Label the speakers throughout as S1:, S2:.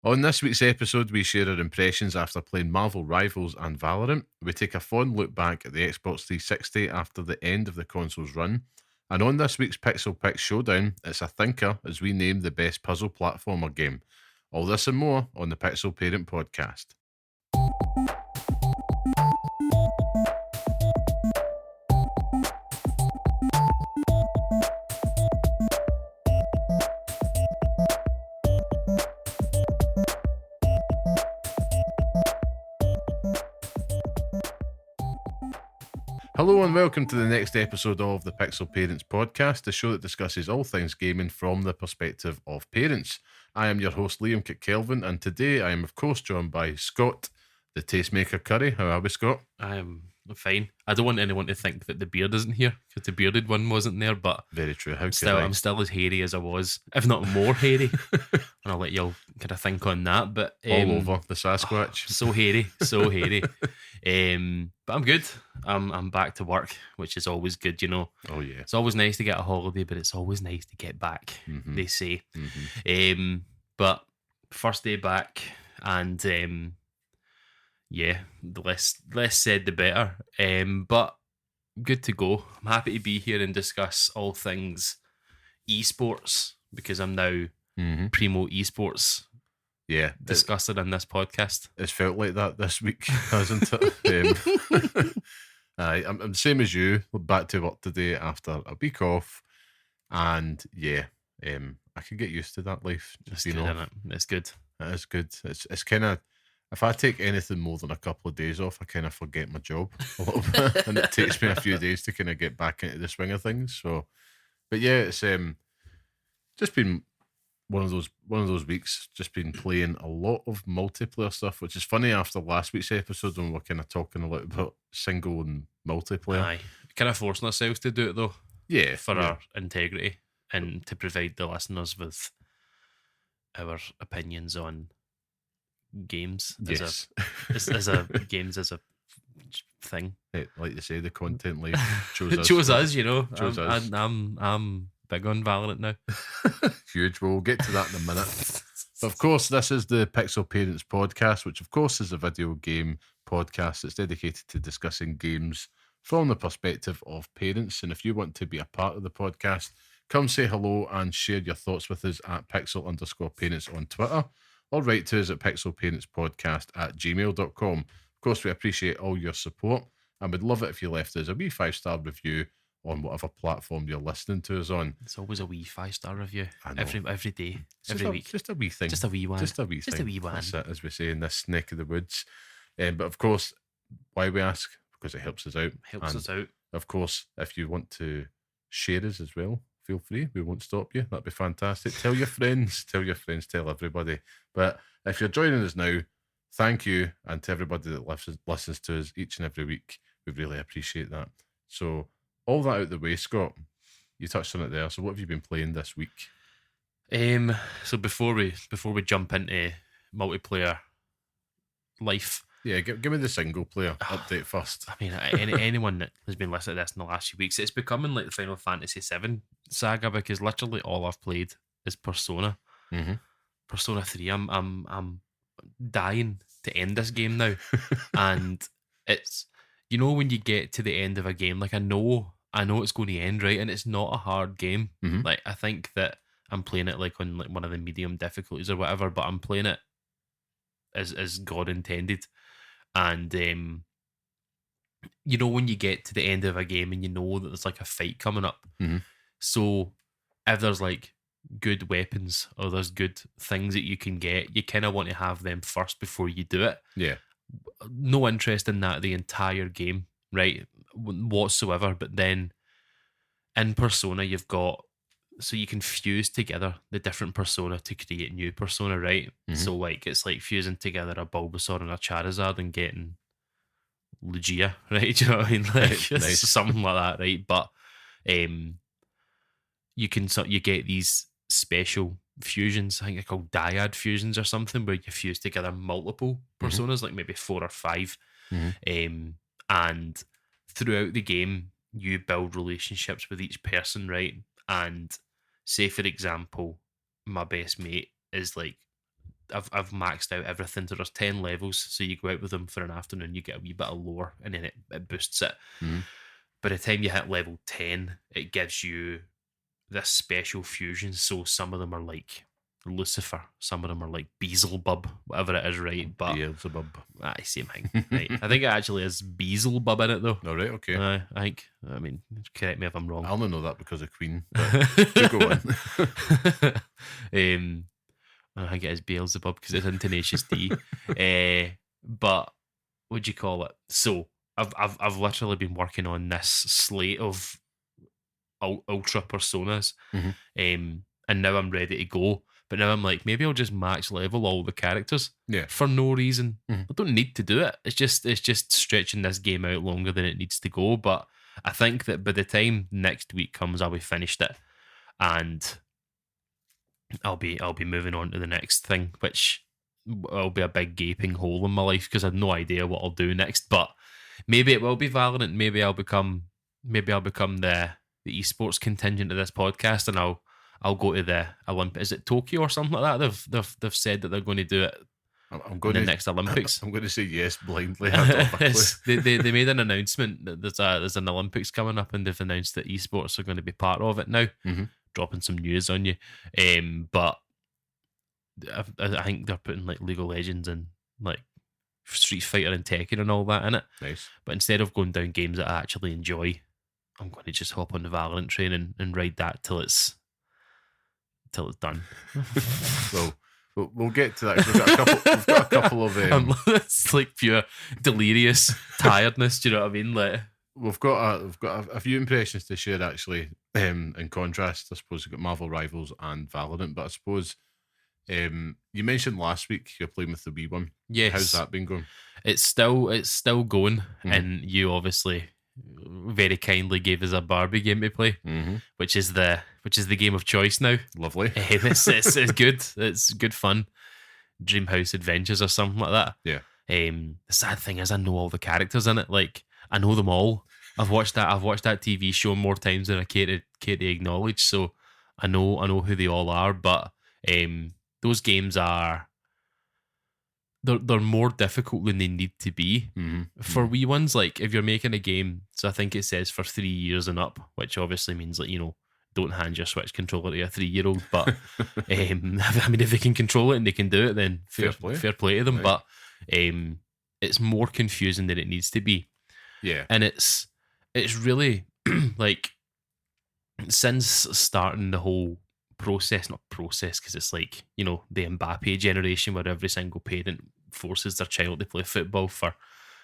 S1: On this week's episode, we share our impressions after playing Marvel Rivals and Valorant. We take a fond look back at the Xbox 360 after the end of the console's run. And on this week's Pixel Picks Showdown, it's a thinker as we name the best puzzle platformer game. All this and more on the Pixel Parent Podcast. Hello and welcome to the next episode of the Pixel Parents Podcast, the show that discusses all things gaming from the perspective of parents. I am your host, Liam Kelvin, and today I am, of course, joined by Scott, the Tastemaker Curry. How are we, Scott?
S2: I'm fine. I don't want anyone to think that the beard isn't here, because the bearded one wasn't there, but
S1: very true.
S2: I'm still as hairy as I was, if not more hairy. And I'll let y'all kind of think on that. But
S1: all over the Sasquatch.
S2: So hairy. But I'm good. I'm back to work, which is always good, you know.
S1: Oh yeah.
S2: It's always nice to get a holiday, but it's always nice to get back, they say. But first day back, and yeah, the less said the better. But good to go. I'm happy to be here and discuss all things esports, because I'm now primo esports.
S1: Yeah,
S2: discussing in this podcast.
S1: It's felt like that this week, hasn't it? I'm the same as you. Back to work today after a week off, and yeah, I can get used to that life.
S2: It's good, isn't it? It's good.
S1: It is good. It's kind of, if I take anything more than a couple of days off, I kind of forget my job a little bit, and it takes me a few days to kind of get back into the swing of things. So, but yeah, it's just been one of those weeks. Just been playing a lot of multiplayer stuff, which is funny after last week's episode when we were kind of talking a little about single and multiplayer.
S2: Aye, kind of forcing ourselves to do it though.
S1: Yeah,
S2: for our integrity and to provide the listeners with our opinions on games.
S1: Yes,
S2: as a games as a thing.
S1: Hey, like you say, the content life
S2: chose us. You know,
S1: chose us.
S2: I'm big on Valorant now.
S1: Huge. We'll get to that in a minute. But of course, this is the Pixel Parents Podcast, which of course is a video game podcast that's dedicated to discussing games from the perspective of parents. And if you want to be a part of the podcast, come say hello and share your thoughts with us at Pixel_Parents on Twitter, or write to us at pixelparentspodcast@gmail.com. Of course, we appreciate all your support and would love it if you left us a wee 5-star review on whatever platform you're listening to us on.
S2: It's always a wee 5-star review every day, every week.
S1: Just a wee thing.
S2: Just a wee one.
S1: Just a wee
S2: just
S1: thing.
S2: A wee one.
S1: That's it, as we say in this neck of the woods. But of course, why we ask? Because it helps us out. Of course, if you want to share us as well, feel free. We won't stop you. That'd be fantastic. Tell your friends. Tell everybody. But if you're joining us now, thank you. And to everybody that listens to us each and every week, we really appreciate that. So, all that out the way, Scott, you touched on it there. So what have you been playing this week?
S2: So before we jump into multiplayer life,
S1: yeah, give me the single player update first.
S2: I mean, anyone that has been listening to this in the last few weeks, it's becoming like the Final Fantasy VII saga, because literally all I've played is Persona. Persona 3. I'm dying to end this game now, and it's, you know, when you get to the end of a game, like I know it's going to end right, and it's not a hard game. Like I think that I'm playing it like on like one of the medium difficulties or whatever, but I'm playing it as God intended. And you know, when you get to the end of a game and you know that there's like a fight coming up, so if there's like good weapons or there's good things that you can get, you kind of want to have them first before you do it.
S1: Yeah.
S2: No interest in that the entire game, right, whatsoever. But then in Persona, you've got, so you can fuse together the different Persona to create new Persona, right? So like it's like fusing together a Bulbasaur and a Charizard and getting Lugia, right? Do you know what I mean? Like
S1: Nice.
S2: something like that, right? But you get these special fusions. I think they're called dyad fusions or something, where you fuse together multiple personas, like maybe 4 or 5. And throughout the game, you build relationships with each person, right? And say, for example, my best mate is like I've maxed out everything. So there's 10 levels, so you go out with them for an afternoon, you get a wee bit of lore, and then it boosts it. By the time you hit level 10, it gives you this special fusion. So some of them are like Lucifer, some of them are like Beelzebub, whatever it is, right? But
S1: Beelzebub.
S2: Same thing. Right. I think it actually is Beelzebub in it though.
S1: All right, okay.
S2: I mean, correct me if I'm wrong.
S1: I only know that because of Queen. But go on.
S2: I think it is Beelzebub because it's in Tenacious D. But what do you call it? So I've literally been working on this slate of ultra personas, and now I'm ready to go. But now I'm like, maybe I'll just max level all the characters for no reason. I don't need to do it. It's just stretching this game out longer than it needs to go. But I think that by the time next week comes, I'll be finished it, and I'll be moving on to the next thing, which will be a big gaping hole in my life because I have no idea what I'll do next. But maybe it will be Valorant. Maybe I'll become the esports contingent of this podcast, and I'll go to the Olympics. Is it Tokyo or something like that? They've said that they're going to do it.
S1: I'm going
S2: in
S1: the
S2: next Olympics.
S1: I'm going to say yes blindly.
S2: They made an announcement that there's an Olympics coming up, and they've announced that esports are going to be part of it now. Dropping some news on you, but I think they're putting like League of Legends and like Street Fighter and Tekken and all that in it.
S1: Nice. But
S2: instead of going down games that I actually enjoy, I'm going to just hop on the Valorant train and ride that till it's done.
S1: So we'll get to that. We've got a couple of.
S2: It's like pure delirious tiredness. Do you know what I mean? Like
S1: we've got a few impressions to share actually. In contrast, I suppose we've got Marvel Rivals and Valorant, but I suppose you mentioned last week you're playing with the Wii one.
S2: Yes.
S1: How's that been going?
S2: It's still going, and you obviously very kindly gave us a Barbie game to play, which is the game of choice now.
S1: Lovely.
S2: It's good. It's good fun. Dreamhouse Adventures or something like that.
S1: Yeah.
S2: The sad thing is I know all the characters in it. Like I know them all. I've watched that TV show more times than I care to acknowledge. So I know who they all are. But those games are they're more difficult than they need to be for wee ones. Like if you're making a game, so I think it says for 3 years and up, which obviously means like don't hand your Switch controller to a 3-year-old. But I mean, if they can control it and they can do it, then fair play to them. Right. But it's more confusing than it needs to be.
S1: Yeah,
S2: and it's really like since starting the whole not process because it's like the Mbappe generation where every single parent forces their child to play football for,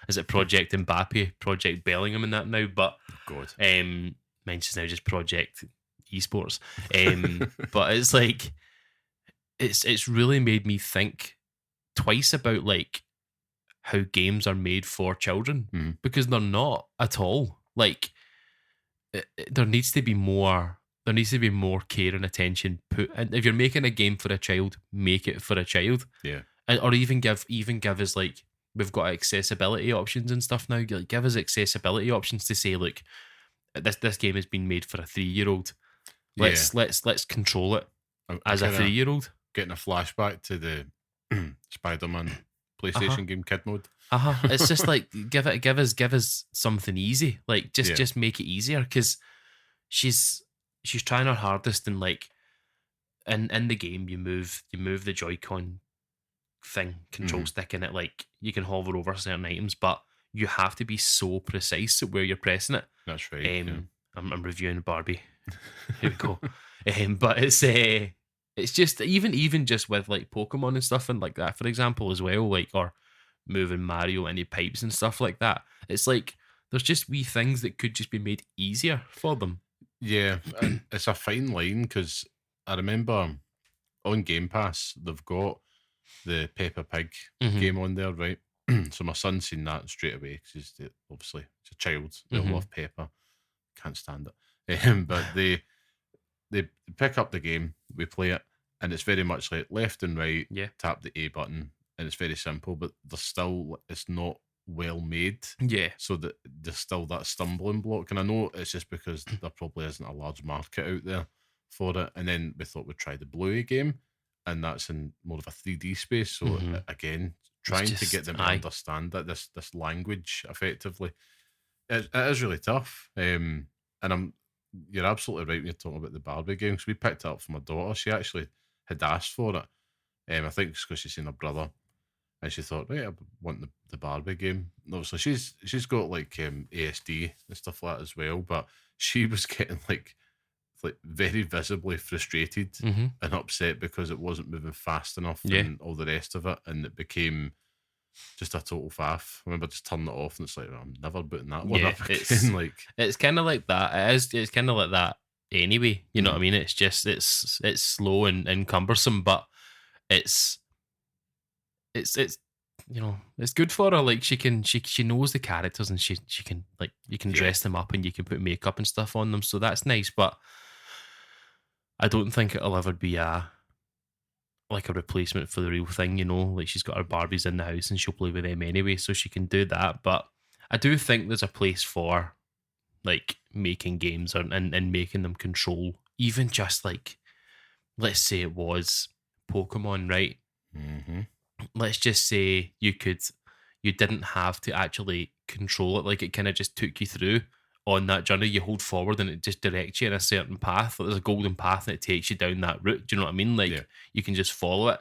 S2: is it Project Mbappe, Project Bellingham and that now, but
S1: God.
S2: Mine's just now just Project Esports. But it's like it's really made me think twice about like how games are made for children because they're not at all. Like there needs to be more care and attention put. And if you're making a game for a child, make it for a child.
S1: Yeah.
S2: Or even give us like we've got accessibility options and stuff now. Like give us accessibility options to say, look, this game has been made for a 3-year-old. Let's control it as a 3-year-old.
S1: Getting a flashback to the Spider-Man PlayStation game Kid Mode.
S2: It's just like give us something easy. Like just make it easier because she's trying her hardest and like in the game you move the Joy-Con thing control stick in it, like you can hover over certain items, but you have to be so precise at where you're pressing it.
S1: That's right.
S2: I'm reviewing Barbie. Here we go. But it's just even just with like Pokemon and stuff and like that, for example, as well, like or moving Mario into pipes and stuff like that. It's like there's just wee things that could just be made easier for them. Yeah,
S1: and it's a fine line because I remember on Game Pass they've got the Peppa Pig game on there, right? So my son's seen that straight away because he's obviously a child. They love Peppa, can't stand it. But they pick up the game, we play it, and it's very much like left and right.
S2: Yeah,
S1: tap the A button, and it's very simple. But it's not well made.
S2: Yeah,
S1: so that there's still that stumbling block. And I know it's just because there probably isn't a large market out there for it. And then we thought we'd try the Bluey game, and that's in more of a 3D space. So again, trying to get them to understand that this language effectively, it is really tough. And you're absolutely right when you're talking about the Barbie game, because we picked it up for my daughter. She actually had asked for it. I think it's because she's seen her brother, and she thought, right, I want the Barbie game. And obviously, she's got like ASD and stuff like that as well, but she was getting like very visibly frustrated and upset because it wasn't moving fast enough and all the rest of it, and it became just a total faff. I remember just turning it off, and it's like, I'm never booting that one up again.
S2: It's kind of like that. It's kind of like that anyway. You know what I mean? It's just it's slow and cumbersome, but it's you know, it's good for her. Like she knows the characters, and she can, like, you can dress them up and you can put makeup and stuff on them, so that's nice. But I don't think it'll ever be a replacement for the real thing, you know. Like, she's got her Barbies in the house and she'll play with them anyway, so she can do that. But I do think there's a place for like making games and making them control, even just like, let's say it was Pokemon, right? Let's just say you didn't have to actually control it. Like, it kind of just took you through on that journey. You hold forward and it just directs you in a certain path. Like, there's a golden path and it takes you down that route. Do you know what I mean? Like, you can just follow it.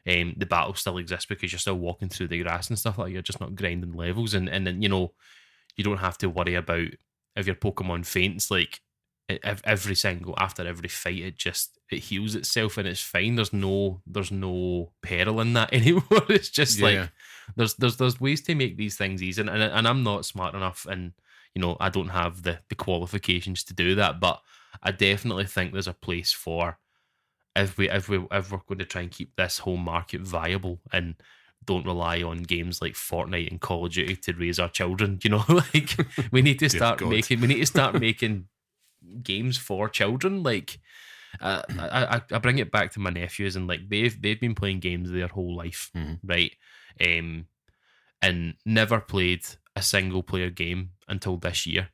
S2: The battle still exists because you're still walking through the grass and stuff like that. You're just not grinding levels. And then, you know, you don't have to worry about if your Pokemon faints. Like, every fight, it heals itself and it's fine. There's no peril in that anymore. It's just like there's ways to make these things easy, and I'm not smart enough, and you know, I don't have the qualifications to do that. But I definitely think there's a place for, if we're going to try and keep this whole market viable and don't rely on games like Fortnite and Call of Duty to raise our children. You know, like, we need to start making games for children. Like, I bring it back to my nephews, and like they've been playing games their whole life, right? And never played a single player game until this year,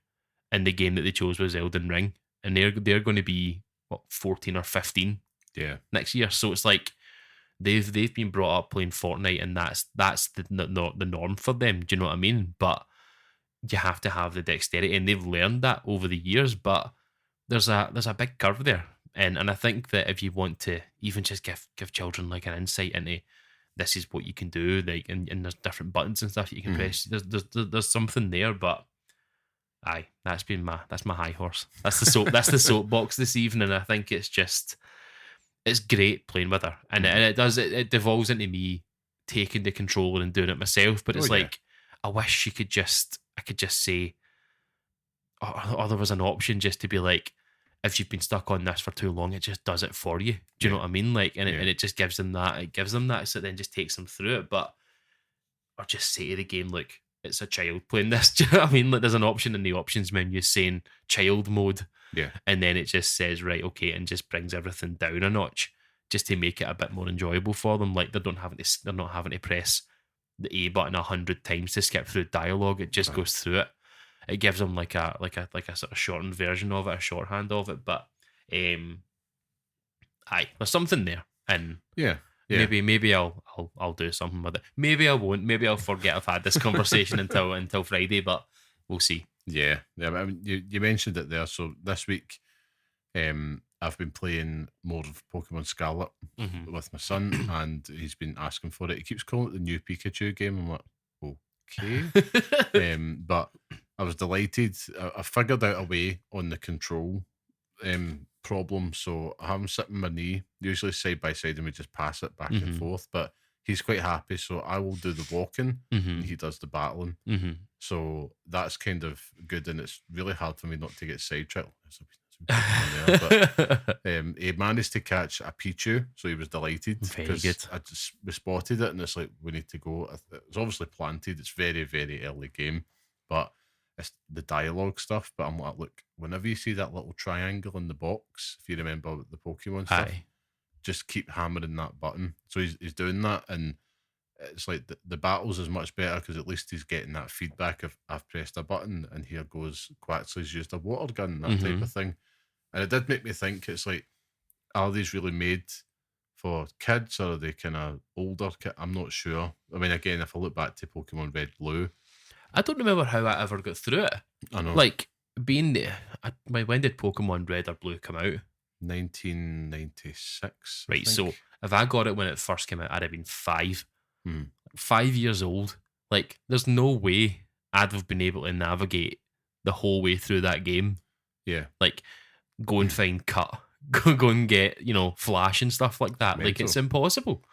S2: and the game that they chose was Elden Ring, and they're going to be 14 or 15 next year. So it's like they've been brought up playing Fortnite, and that's the norm for them. Do you know what I mean? But you have to have the dexterity, and they've learned that over the years. But there's a big curve there, and I think that if you want to even just give children like an insight into this is what you can do, like, and there's different buttons and stuff that you can press. There's something there. But that's my high horse. That's the soapbox this evening. I think it's great playing with her, and it devolves into me taking the controller and doing it myself. But it's I wish I could just say, or there was an option just to be like, if you've been stuck on this for too long, it just does it for you. Do you know what I mean? Like, and it just gives them that. It gives them that, so it then just takes them through it. But, or just say to the game, look, it's a child playing this. Do you know what I mean? Like, there's an option in the options menu saying child mode. Yeah. And then it just says, right, okay, and just brings everything down a notch just to make it a bit more enjoyable for them. Like, they're not having to press the A button 100 times to skip through dialogue. It just goes through it. It gives them like a sort of shortened version of it, a shorthand of it. But there's something there, and maybe I'll do something with it. Maybe I won't. Maybe I'll forget I've had this conversation until Friday. But we'll see. Yeah.
S1: I mean, you mentioned it there. So this week, I've been playing more of Pokemon Scarlet with my son, and he's been asking for it. He keeps calling it the new Pikachu game. I'm like, okay, but I was delighted. I figured out a way on the control problem. So I have him sitting on my knee, usually side by side, and we just pass it back and forth. But he's quite happy, so I will do the walking, and he does the battling. So that's kind of good, and it's really hard for me not to get sidetracked. But he managed to catch a Pichu, so he was delighted.
S2: Very good.
S1: We spotted it, and it's like, we need to go. It's obviously planted. It's very, very early game, but it's the dialogue stuff. But I'm like, look, whenever you see that little triangle in the box, if you remember the Pokemon stuff, just keep hammering that button. So he's doing that, and it's like the battles is much better because at least he's getting that feedback of, I've pressed a button and here goes Quaxley's used a water gun, that type of thing. And it did make me think, it's like, are these really made for kids or are they kind of older? I'm not sure. I mean, again, if I look back to Pokemon Red Blue,
S2: I don't remember how I ever got through it.
S1: I know.
S2: Like, being there, when did Pokemon Red or Blue come out?
S1: 1996.
S2: Right, so if I got it when it first came out, I'd have been 5. 5 years old. Like, there's no way I'd have been able to navigate the whole way through that game.
S1: Yeah.
S2: Like, go and find Cut. Go and get, Flash and stuff like that.
S1: Mental.
S2: Like, it's impossible.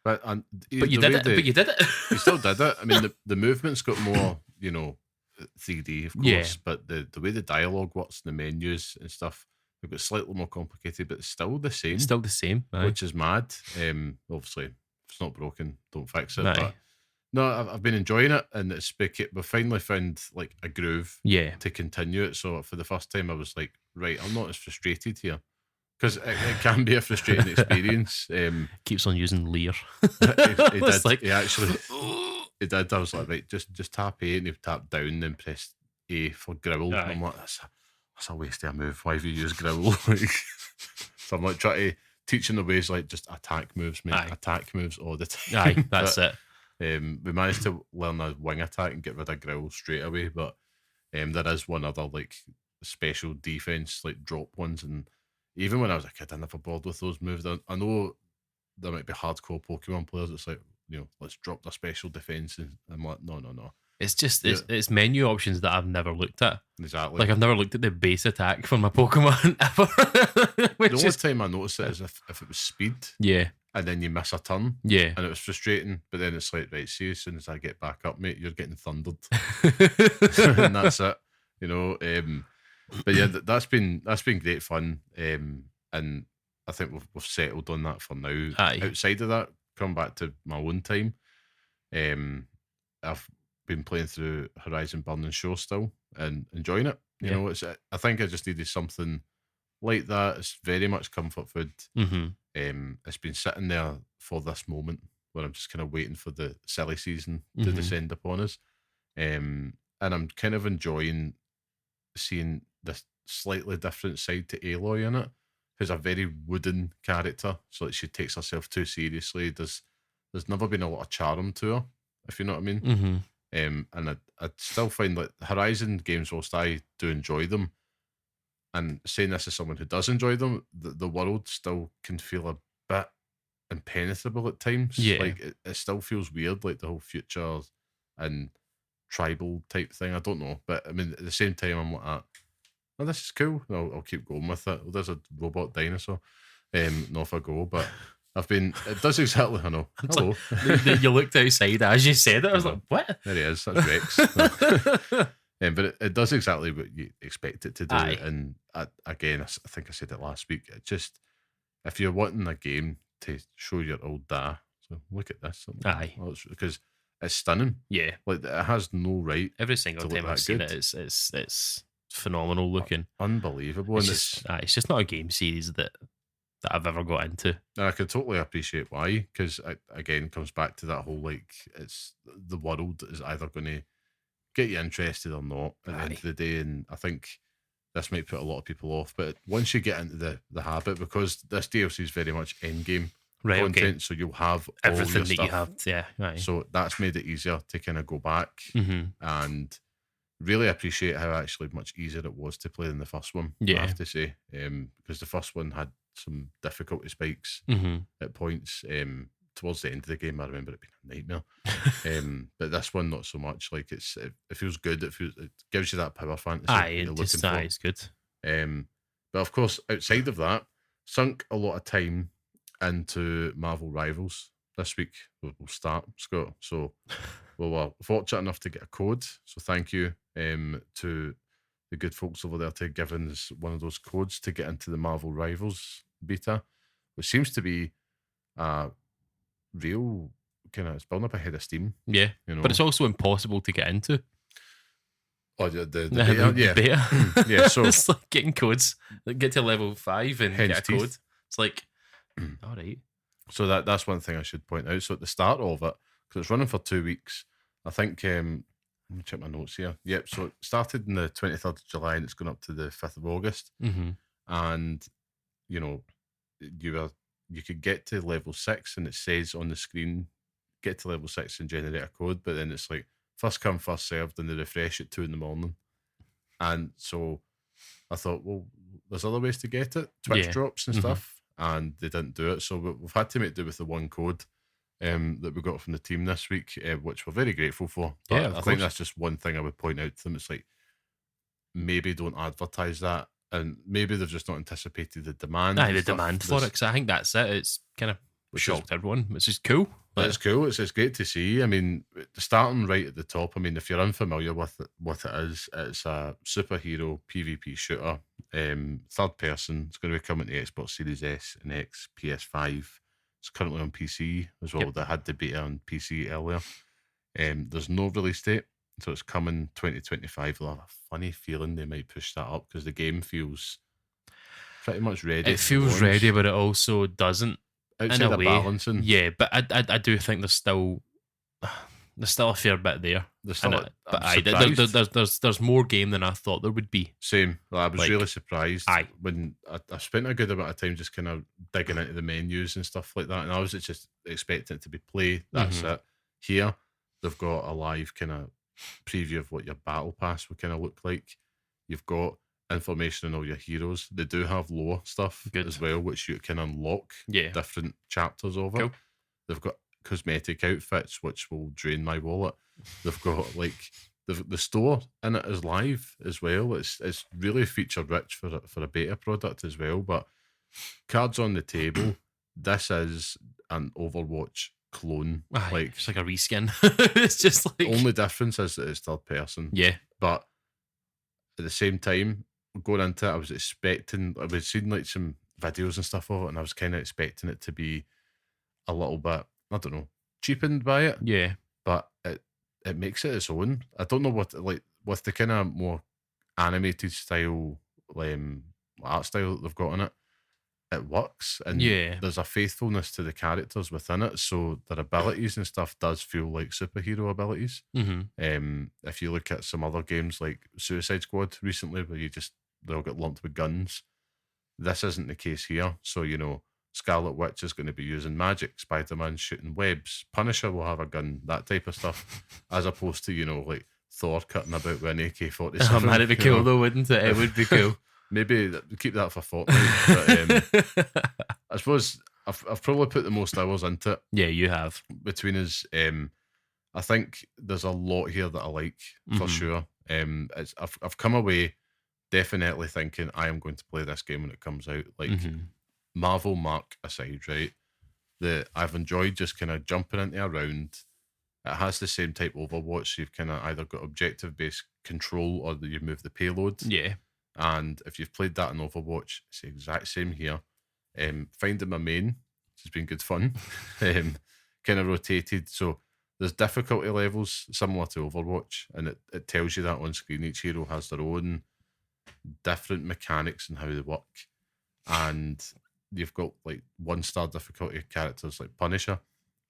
S1: But
S2: you did it. But you did it.
S1: You still did it. I mean, the movement's got more, 3D, of course.
S2: Yeah.
S1: But the way the dialogue works in the menus and stuff, they've got slightly more complicated, but it's still the same.
S2: It's still the same, aye.
S1: Which is mad. Obviously, if it's not broken, don't fix it.
S2: Aye.
S1: But no, I've been enjoying it, and we finally found like a groove to continue it. So for the first time, I was like, right, I'm not as frustrated here. Because it can be a frustrating experience.
S2: Keeps on using Leer.
S1: He did.
S2: Like,
S1: he actually he did. I was like, right, just tap A, and he tapped down, then press A for growl. And I'm like, that's a waste of a move. Why have you used growl? So I'm like trying to teach him the ways, like just attack moves, mate. Attack moves all the time.
S2: Aye, that's it.
S1: We managed to learn a wing attack and get rid of growl straight away, but there is one other like special defense, like drop ones, and even when I was a kid, I never bothered with those moves. I know there might be hardcore Pokemon players. It's like, let's drop the special defense, and I'm like, no.
S2: It's just it's menu options that I've never looked at.
S1: Exactly.
S2: Like, I've never looked at the base attack for my Pokemon ever.
S1: The only time I noticed it is if it was speed.
S2: Yeah.
S1: And then you miss a turn.
S2: Yeah.
S1: And it was frustrating. But then it's like, right, see, as soon as I get back up, mate, you're getting thundered. And that's it. But yeah, that's been great fun. And I think we've settled on that for now.
S2: Aye.
S1: Outside of that, come back to my own time. I've been playing through Horizon Burn and Shore still and enjoying it. You know, I think I just needed something like that. It's very much comfort food.
S2: Mm-hmm.
S1: It's been sitting there for this moment where I'm just kind of waiting for the silly season to descend upon us. And I'm kind of enjoying seeing this slightly different side to Aloy in it, who's a very wooden character. So like, she takes herself too seriously. There's never been a lot of charm to her, if you know what I mean.
S2: Mm-hmm.
S1: And I still find like Horizon games, whilst I do enjoy them, and saying this as someone who does enjoy them, the world still can feel a bit impenetrable at times.
S2: Yeah.
S1: Like it still feels weird, like the whole future and tribal type thing. I don't know. But I mean, at the same time, I'm like, oh, this is cool. I'll keep going with it. There's a robot dinosaur. Off I go. But it does exactly, I know. Hello.
S2: Like, you looked outside as you said it. I was like, what?
S1: There he is. That's Rex. But it does exactly what you expect it to do.
S2: Aye.
S1: And I think I said it last week. It just, if you're wanting a game to show your old dad, so look at this.
S2: Aye.
S1: Because it's stunning.
S2: Yeah.
S1: Like, it has no right.
S2: Every single time I've seen it, it's phenomenal looking.
S1: Unbelievable.
S2: It's just not a game series that I've ever got into.
S1: And I can totally appreciate why, because again, comes back to that whole, like, it's the world is either going to get you interested or not at the end of the day. And I think this might put a lot of people off, but once you get into the habit, because this DLC is very much endgame content, so you'll have
S2: everything
S1: all your
S2: that
S1: stuff.
S2: you have. Yeah, right.
S1: So that's made it easier to kind of go back and really appreciate how actually much easier it was to play than the first one.
S2: Yeah.
S1: I have to say, because the first one had some difficulty spikes at points. Towards the end of the game, I remember it being a nightmare. But this one, not so much. Like, it feels good. It gives you that power fantasy.
S2: Aye, it's good.
S1: But of course, outside of that, sunk a lot of time into Marvel Rivals. This week we'll start, Scott. So we were fortunate enough to get a code. So thank you to the good folks over there to giving us one of those codes to get into the Marvel Rivals beta, which seems to be real kind of, it's building up ahead of steam.
S2: Yeah,
S1: you know?
S2: But it's also impossible to get into.
S1: Oh, the beta? Yeah, so
S2: it's like getting codes. Like, get to level 5 and get a code. It's like, all right.
S1: So that's one thing I should point out. So at the start of it, because it's running for 2 weeks, I think, let me check my notes here. Yep, so it started on the 23rd of July and it's going up to the 5th of August.
S2: Mm-hmm.
S1: And, you know, you were you could get to level 6 and it says on the screen, get to level 6 and generate a code, but then it's like first come, first served, and they refresh at 2 a.m. And so I thought, well, there's other ways to get it, Twitch drops and stuff, and they didn't do it. So we've had to make do with the one code that we got from the team this week, which we're very grateful for. But I think that's just one thing I would point out to them. It's like, maybe don't advertise that, and maybe they've just not anticipated the demand.
S2: The demand for it, because I think that's it. It's kind of shocked everyone, which is cool.
S1: It's cool. It's great to see. I mean, starting right at the top, I mean, if you're unfamiliar with what it is, it's a superhero PvP shooter, third person. It's going to be coming to Xbox Series S and X, PS5. It's currently on PC as well. They had the beta on PC earlier. There's no release date, so it's coming 2025. They'll have a funny feeling they might push that up because the game feels pretty much ready.
S2: It feels ready, but it also doesn't.
S1: Outside
S2: in a
S1: of
S2: way,
S1: balancing.
S2: Yeah, but I do think there's still a fair bit there. There's more game than I thought there would be.
S1: Same. I was really surprised when I spent a good amount of time just kind of digging into the menus and stuff like that, and I was just expecting it to be play. That's it. Here, they've got a live kind of preview of what your battle pass would kind of look like. You've got information on all your heroes. They do have lore stuff as well, which you can unlock different chapters of it.
S2: Cool.
S1: They've got cosmetic outfits, which will drain my wallet. They've got like the store in it is live as well. It's really feature rich for a beta product as well. But cards on the table, this is an Overwatch clone.
S2: It's like a reskin. It's just like,
S1: only difference is that it's third person.
S2: Yeah,
S1: but at the same time, going into it, I was seeing like some videos and stuff of it, and I was kind of expecting it to be a little bit, I don't know, cheapened by it.
S2: Yeah,
S1: but it makes it its own. I don't know what, like, with the kind of more animated style, art style that they've got in it, it works, and there's a faithfulness to the characters within it, so their abilities and stuff does feel like superhero abilities. If you look at some other games like Suicide Squad recently, where they all get lumped with guns, this isn't the case here. So, Scarlet Witch is going to be using magic, Spider-Man shooting webs, Punisher will have a gun, that type of stuff, as opposed to, like Thor cutting about with an AK-47.
S2: Oh man, it'd be cool though, wouldn't it? It would be cool.
S1: Maybe keep that for Fortnite. But I suppose I've probably put the most hours into it.
S2: Yeah, you have.
S1: Between us, I think there's a lot here that I like for sure. I've come away definitely thinking I am going to play this game when it comes out. Like Marvel Mark aside, right? I've enjoyed just kind of jumping into a round. It has the same type of Overwatch. So you've kind of either got objective-based control or you move the payload.
S2: Yeah.
S1: And if you've played that in Overwatch, it's the exact same here. Finding my main, which has been good fun. Kind of rotated. So there's difficulty levels similar to Overwatch, and it tells you that on screen. Each hero has their own different mechanics and how they work. And you've got like 1-star difficulty characters like Punisher,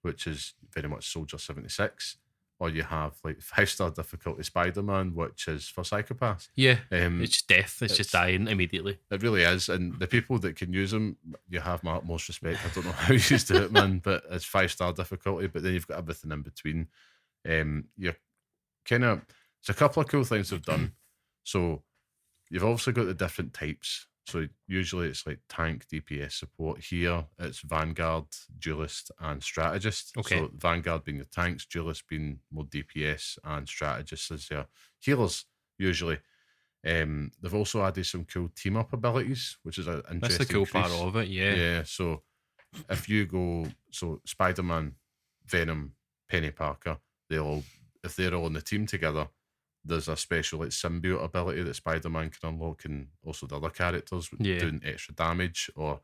S1: which is very much Soldier 76. Or you have like 5-star difficulty Spider-Man, which is for psychopaths.
S2: Yeah, it's just death. It's just dying immediately.
S1: It really is. And the people that can use them, you have my utmost respect. I don't know how you used to do it, man, but it's 5-star difficulty. But then you've got everything in between. You're kind of, it's a couple of cool things they've done. So you've also got the different types. So usually it's like tank, DPS support. Here it's Vanguard, Duelist, and Strategist.
S2: Okay.
S1: So Vanguard being the tanks, Duelist being more DPS, and Strategist as your healers usually. They've also added some cool team up abilities, which is an interesting.
S2: That's the cool part of it, yeah.
S1: Yeah. So if you go, Spider-Man, Venom, Penny Parker, if they're all in the team together, there's a special like symbiote ability that Spider-Man can unlock, and also the other characters doing extra damage, or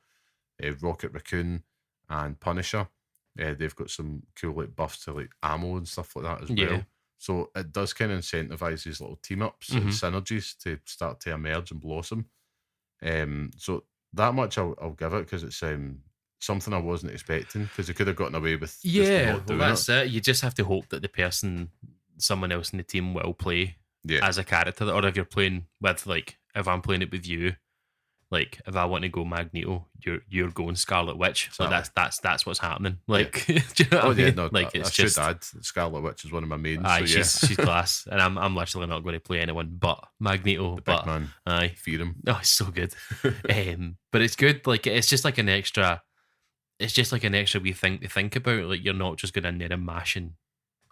S1: Rocket Raccoon and Punisher. They've got some cool like buffs to like ammo and stuff like that as well. So it does kind of incentivize these little team ups and synergies to start to emerge and blossom. So that much I'll give it, because it's something I wasn't expecting, because they could have gotten away with just not doing
S2: that's it. You just have to hope that someone else in the team will play as a character, or if you're playing with, like, if I'm playing it with you, Like, if I want to go Magneto, you're going Scarlet Witch. So that's what's happening. Like, do you know what I mean?
S1: No,
S2: like,
S1: I should add Scarlet Witch is one of my mains.
S2: Aye,
S1: so yeah,
S2: she's class, and I'm literally not going to play anyone but Magneto.
S1: the big man.
S2: Aye,
S1: Fear him.
S2: oh, it's so good. But it's good. Like, it's just like an extra. It's just like an extra wee thing to think about. Like, you're not just going in there and mashing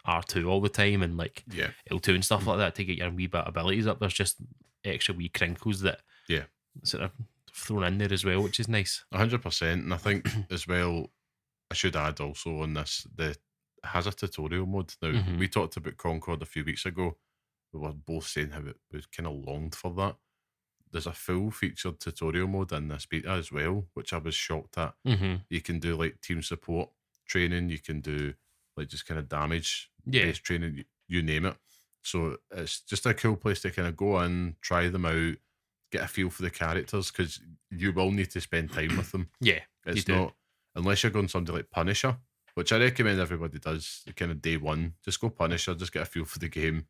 S2: R2 all the time and like L2 and stuff like that to get your wee bit abilities up. There's just extra wee crinkles that sort of thrown in there as well, which is nice.
S1: 100%. And I think as well, I should add also on this, it has a tutorial mode. Now, we talked about Concord a few weeks ago. We were both saying how we kind of longed for that. There's a full featured tutorial mode in this beta as well, which I was shocked at. You can do like team support training, you can do like just kind of damage based training, you name it. So it's just a cool place to kind of go in, try them out, get a feel for the characters, because you will need to spend time with them. It's not, unless you're going somebody like Punisher, which I recommend everybody does, kind of day one, just go Punisher, just get a feel for the game,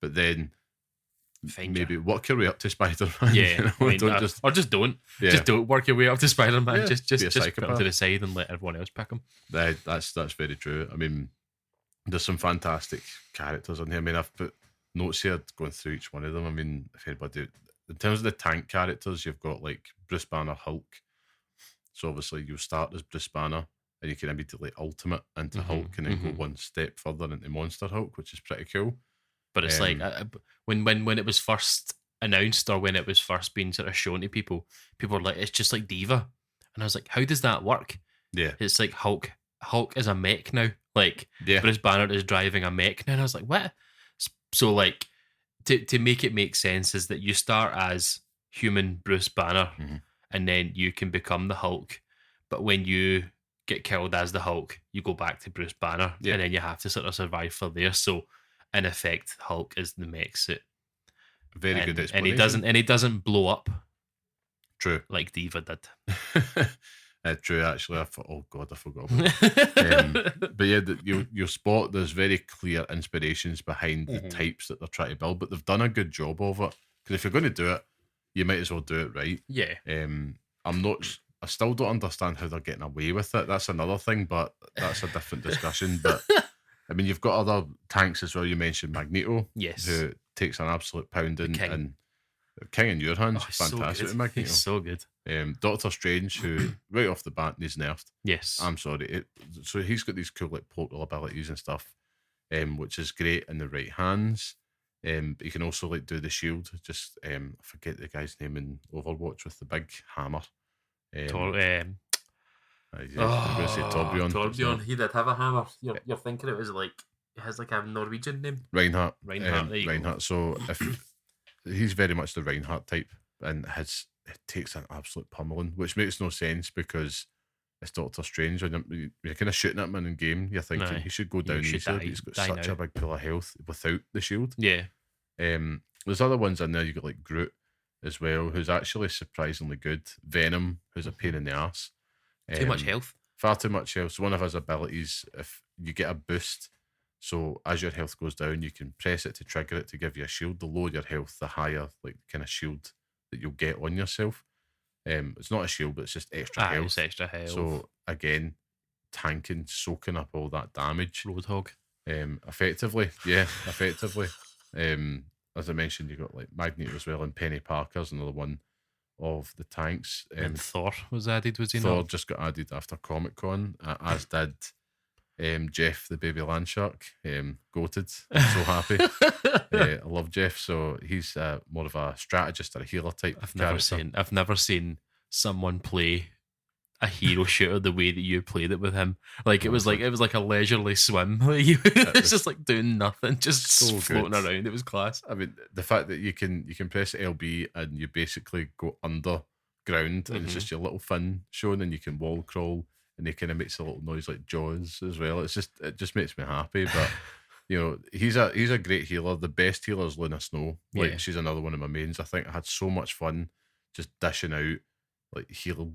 S1: but then maybe work your way up to Spider-Man.
S2: Or just don't. Just don't work your way up to Spider-Man. Just put him to the side and let everyone else pick him.
S1: That's very true. I mean, there's some fantastic characters on here. I mean, I've put notes here going through each one of them. I mean, if anybody, in terms of the tank characters, you've got like Bruce Banner, Hulk. So obviously you start as Bruce Banner and you can immediately ultimate into Hulk and then go one step further into Monster Hulk, which is pretty cool.
S2: But it's like when it was first announced, or when it was first being sort of shown to people, people were like, it's just like Diva. And I was like, how does that work? It's like Hulk is a mech now. Like, Bruce Banner is driving a mech now. And I was like, what? So like, to make it make sense is that you start as human Bruce Banner and then you can become the Hulk. But when you get killed as the Hulk, you go back to Bruce Banner and then you have to sort of survive for there. So in effect, Hulk is the mech suit.
S1: Very good explanation.
S2: And he doesn't blow up.
S1: True.
S2: Like Diva did.
S1: True, actually. I forgot about it. But yeah, you'll spot there's very clear inspirations behind the types that they're trying to build, but they've done a good job of it. Because if you're going to do it, you might as well do it right. I still don't understand how they're getting away with it. That's another thing, but that's a different discussion. But I mean, you've got other tanks as well. You mentioned Magneto, who takes an absolute pounding, and King in your hands, fantastic.
S2: So
S1: Magneto,
S2: he's so good.
S1: Doctor Strange, who right off the bat needs nerfed. I'm sorry. So he's got these cool like portal abilities and stuff, which is great in the right hands. But you can also like do the shield. Just I forget the guy's name in Overwatch with the big hammer. I'm going to say Torbjorn.
S2: Torbjorn, he did have a hammer. You're thinking it was like, it has like a Norwegian name?
S1: Reinhardt.
S2: Reinhardt.
S1: So if he's very much the Reinhardt type, and it takes an absolute pummeling, which makes no sense because it's Doctor Strange. When you're kind of shooting at him in game, you're thinking he should go down easier. He's got such a big pool of health without the shield. There's other ones in there. You got like Groot as well, who's actually surprisingly good. Venom, who's a pain in the ass.
S2: Too much health.
S1: Far too much health. So one of his abilities, if you get a boost, so as your health goes down, you can press it to trigger it to give you a shield. The lower your health, the higher like kind of shield that you'll get on yourself. It's not a shield, but it's just extra health.
S2: It's extra health.
S1: So again, tanking, soaking up all that damage.
S2: Roadhog.
S1: Effectively. As I mentioned, you got like Magneto as well, and Penny Parker's another one of the tanks.
S2: And Thor was added, was he not?
S1: Thor just got added after Comic Con, as did Jeff the baby land shark. Goated. I'm so happy. I love Jeff. So he's more of a strategist or a healer type.
S2: I've never seen someone play a hero shooter the way that you played it with him. Like it was like a leisurely swim. It's just like doing nothing, just so floating around. It was class.
S1: I mean, the fact that you can press LB and you basically go underground and it's just your little fin showing, and you can wall crawl, and he kind of makes a little noise like Jaws as well. It just makes me happy. But you know, he's a great healer. The best healer is Luna Snow. Like she's another one of my mains. I think I had so much fun just dishing out like heal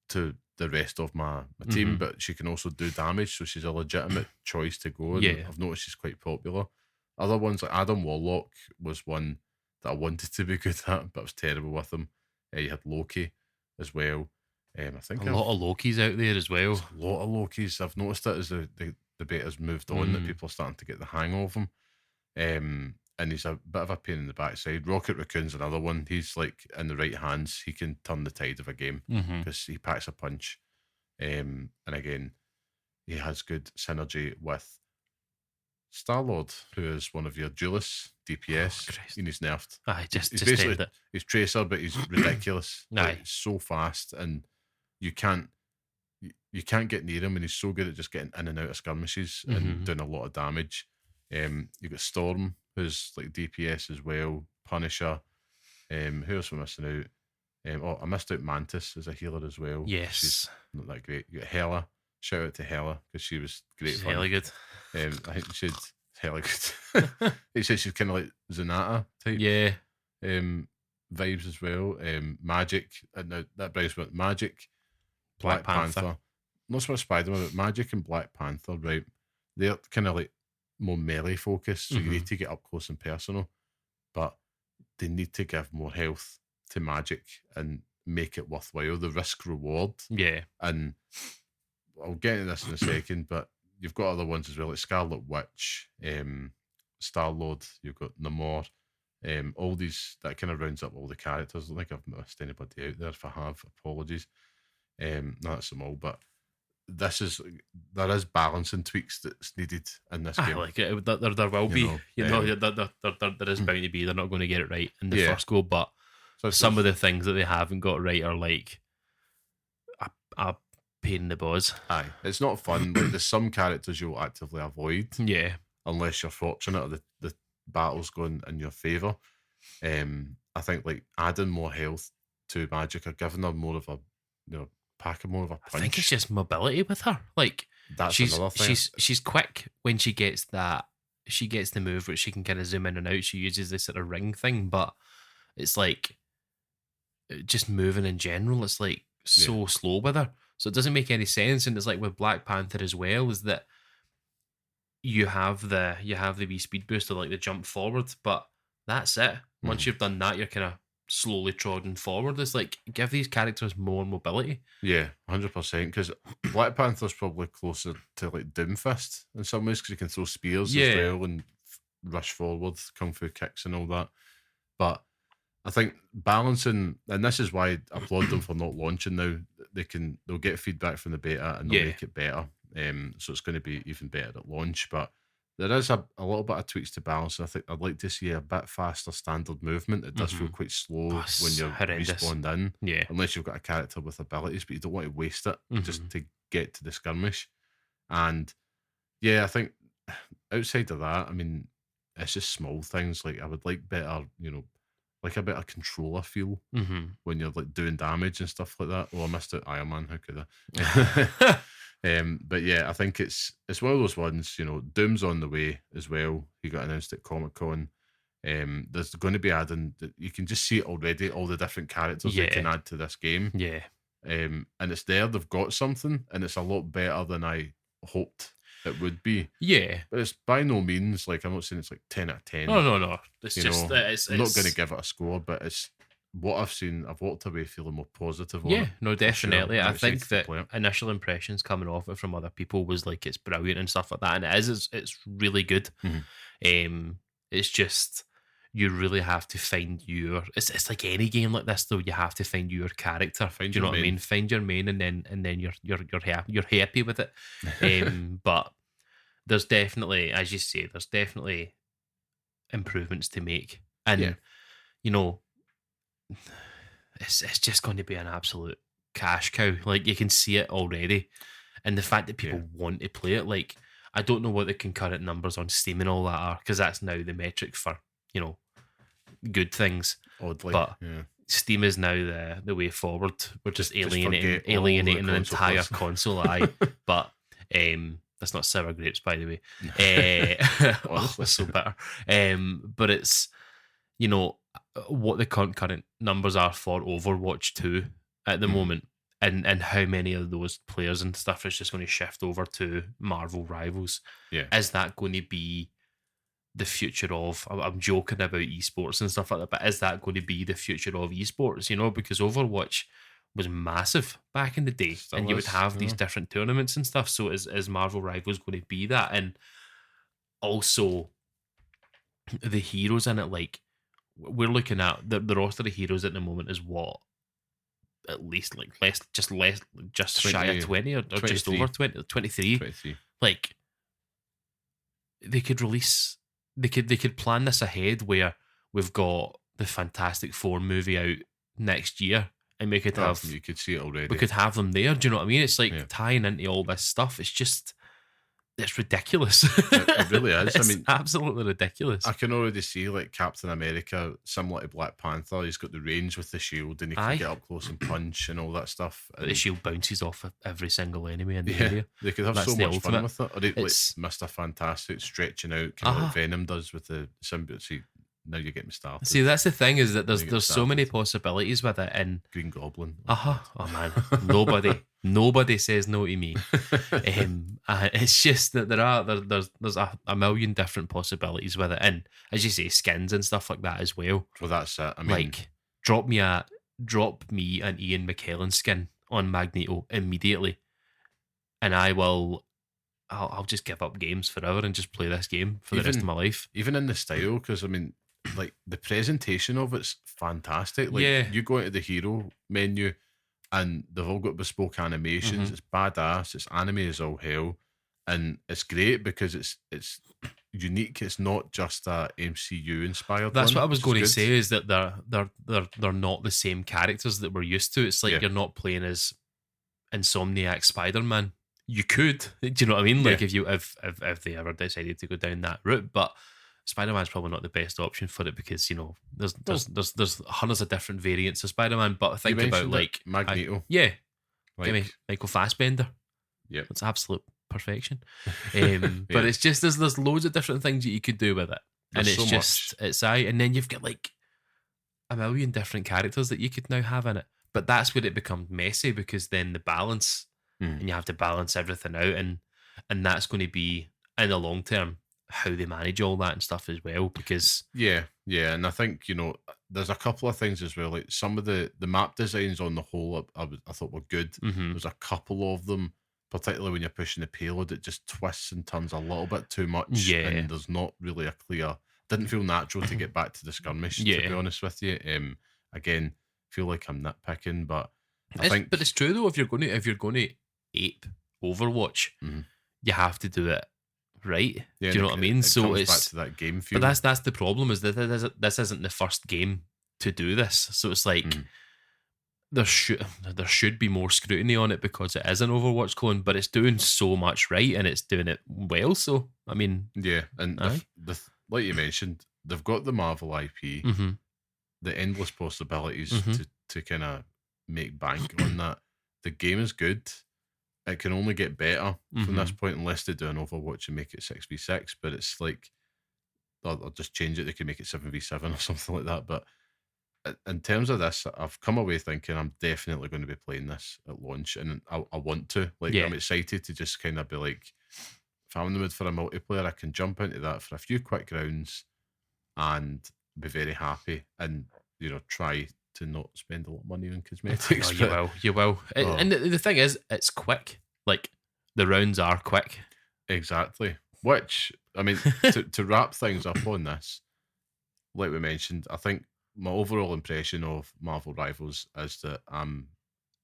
S1: to the rest of my team, but she can also do damage, so she's a legitimate choice to go. And I've noticed she's quite popular. Other ones like Adam Warlock was one that I wanted to be good at, but I was terrible with him. You had Loki, as well. I think
S2: a lot of Lokis out there as well.
S1: A lot of Lokis. I've noticed it as the beta's moved on that people are starting to get the hang of him. And he's a bit of a pain in the backside. Rocket Raccoon's another one. He's like in the right hands, he can turn the tide of a game because he packs a punch. And again, he has good synergy with Star-Lord, who is one of your duelists, DPS, and he's nerfed.
S2: He's
S1: basically he's Tracer, but he's ridiculous. Like, he's so fast, and you can't get near him, and he's so good at just getting in and out of skirmishes and doing a lot of damage. You got Storm, who's like DPS as well, Punisher. Who else am I missing out? I missed out Mantis as a healer as well.
S2: Yes.
S1: She's not that great. You got Hela. Shout out to Hela because she was great fun.
S2: Hella good.
S1: I think she's hella good. He said she's kind of like Zenata type.
S2: Yeah.
S1: Vibes as well. Magic. Now that brings me Magic, Black Panther. Not so much Spider-Man, but Magic and Black Panther, right? They're kind of like more melee focused, so you need to get up close and personal, but they need to give more health to Magic and make it worthwhile. The risk reward.
S2: Yeah.
S1: And I'll get into this in a second, but you've got other ones as well, like Scarlet Witch, Star-Lord, you've got Namor, all these, that kind of rounds up all the characters. I don't think I've missed anybody out there. If I have, apologies. No, that's them all, but there is balancing tweaks that's needed in this game.
S2: Like it. There will be. There is bound to be. They're not going to get it right in the first go, but some of the things that they haven't got right are like a pain in the balls.
S1: Aye, it's not fun. Like, there's some characters you'll actively avoid.
S2: Yeah.
S1: Unless you're fortunate or the battle's going in your favour. I think like adding more health to Magic or giving her more of a packing more of a punch.
S2: I think it's just mobility with her. Like
S1: that's another thing.
S2: She's quick when she gets that. She gets the move where she can kind of zoom in and out. She uses this sort of ring thing, but it's like just moving in general. It's like so slow with her, so it doesn't make any sense. And it's like with Black Panther as well, is that you have the wee speed boost or like the jump forward, but that's it. Once you've done that, you're kind of slowly trotting forward. It's like, give these characters more mobility.
S1: Yeah, 100%. Because Black Panther's probably closer to like Doomfist in some ways, because you can throw spears as well and rush forward, kung fu kicks and all that. But I think balancing, and this is why I applaud them for not launching now. They'll get feedback from the beta and they'll make it better. So it's going to be even better at launch. But there is a little bit of tweaks to balance. I think I'd like to see a bit faster standard movement. It does feel quite slow when you're respawned in.
S2: Yeah.
S1: Unless you've got a character with abilities, but you don't want to waste it just to get to the skirmish. And yeah, I think outside of that, I mean, it's just small things. Like I would like better, like a better controller feel when you're like doing damage and stuff like that. Oh, I missed out Iron Man. How could I? But yeah, I think it's one of those ones. Doom's on the way as well. He got announced at Comic-Con. There's going to be adding. You can just see it already. All the different characters they can add to this game.
S2: Yeah.
S1: And it's there. They've got something, and it's a lot better than I hoped it would be.
S2: Yeah,
S1: but it's by no means like, I'm not saying it's like 10 out of 10.
S2: No. It's just
S1: I'm not going to give it a score, but it's what I've seen. I've walked away feeling more positive on it.
S2: Yeah, no, definitely.
S1: Sure.
S2: I think that initial impressions coming off it from other people was like it's brilliant and stuff like that, and it's really good. It's just you really have to find your. It's like any game like this though. You have to find your character. Do you know what I mean? Find your main, and then you're happy with it. But there's definitely, as you say, there's definitely improvements to make, and it's just going to be an absolute cash cow. Like you can see it already, and the fact that people want to play it. Like I don't know what the concurrent numbers on Steam and all that are, because that's now the metric for good things.
S1: Oddly,
S2: but Steam is now the way forward. We're just alienating an entire console. But that's not sour grapes, by the way. That's so bitter. But it's what the concurrent numbers are for Overwatch 2 at the moment, and how many of those players and stuff is just going to shift over to Marvel Rivals.
S1: Yeah,
S2: is that going to be the future of? I'm joking about esports and stuff like that, but is that going to be the future of esports? Because Overwatch was massive back in the day.
S1: Still
S2: and you would
S1: is,
S2: have these different tournaments and stuff. So is Marvel Rivals going to be that? And also the heroes in it, like we're looking at the roster of heroes at the moment is what? At least like just shy of 20 or just over 20, 23.
S1: 23.
S2: Like they could plan this ahead where we've got the Fantastic Four movie out next year, and we could have
S1: you could see it already.
S2: We could have them there. Do you know what I mean? It's like tying into all this stuff. It's ridiculous.
S1: It really is.
S2: It's absolutely ridiculous.
S1: I can already see like Captain America, similar to Black Panther. He's got the range with the shield, and he can get up close and punch and all that stuff. And
S2: the shield bounces off of every single enemy in the area.
S1: They could have so much fun with it. Or like Mr. Fantastic stretching out, kind of like Venom does with the symbiote. See, now you get me started.
S2: See, that's the thing, is that there's so many possibilities with it. And
S1: Green Goblin.
S2: Oh man, nobody says no to me. It's just that there's a million different possibilities with it, and as you say, skins and stuff like that as well.
S1: Well, that's it. I mean,
S2: like drop me an Ian McKellen skin on Magneto immediately, and I'll just give up games forever and just play this game for the rest of my life.
S1: Even in the style, because I mean, like the presentation of it's fantastic. Like you go into the hero menu and they've all got bespoke animations. It's badass. It's anime as all hell, and it's great because it's unique. It's not just a MCU inspired.
S2: That's what I was going to say, is that they're not the same characters that we're used to. It's like you're not playing as Insomniac Spider-Man. You could, do you know what I mean? Like if they ever decided to go down that route, but Spider-Man's probably not the best option for it, because there's hundreds of different variants of Spider-Man. But think about like
S1: Magneto,
S2: give me Michael Fassbender.
S1: Yeah,
S2: it's absolute perfection. But it's just there's loads of different things that you could do with it, and and then you've got like a million different characters that you could now have in it. But that's where it becomes messy, because then the balance, and you have to balance everything out, and that's going to be in the long term how they manage all that and stuff as well. Because
S1: and I think there's a couple of things as well. Like some of the map designs on the whole, I thought were good. There's a couple of them, particularly when you're pushing the payload, it just twists and turns a little bit too much, and there's not really a clear. Didn't feel natural to get back to the skirmish. To be honest with you, again, feel like I'm nitpicking, but but
S2: it's true though. If you're going to ape Overwatch, you have to do it right. Do you know what I mean?
S1: So it's back to that game feel.
S2: But that's the problem, is that this isn't the first game to do this. So it's like there should be more scrutiny on it, because it is an Overwatch clone, but it's doing so much right, and it's doing it well. So I mean,
S1: and like you mentioned, they've got the Marvel IP, the endless possibilities to kind of make bank on that. The game is good. It can only get better from this point, unless they do an Overwatch and make it 6v6. But it's like, I'll just change it. They can make it 7v7 or something like that. But in terms of this, I've come away thinking I'm definitely going to be playing this at launch, and I want to. I'm excited to just kind of be like, if I'm in the mood for a multiplayer, I can jump into that for a few quick rounds and be very happy, and try to not spend a lot of money on cosmetics.
S2: You will. And the thing is, it's quick. Like, the rounds are quick.
S1: Exactly. Which, I mean, to wrap things up on this, like we mentioned, I think my overall impression of Marvel Rivals is that I'm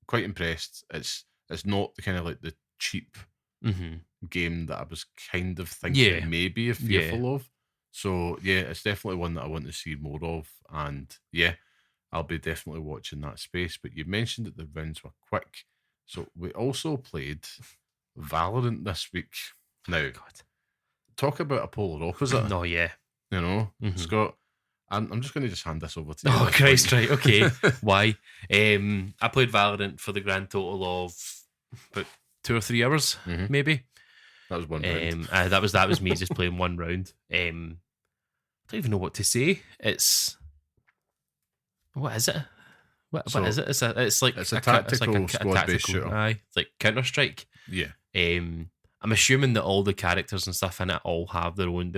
S1: quite impressed. It's not the kind of like the cheap game that I was kind of thinking maybe fearful of. So it's definitely one that I want to see more of, and I'll be definitely watching that space. But you mentioned that the rounds were quick, so we also played Valorant this week. Now, talk about a polar opposite. Scott, I'm just going to hand this over to you.
S2: Oh Christ, right, okay. Why? I played Valorant for the grand total of about 2 or 3 hours, maybe.
S1: That was one round.
S2: That was me just playing one round. I don't even know what to say. What is it? What is it? It's a
S1: tactical squad-based shooter.
S2: Aye, it's like Counter-Strike.
S1: Yeah.
S2: I'm assuming that all the characters and stuff in it all have their own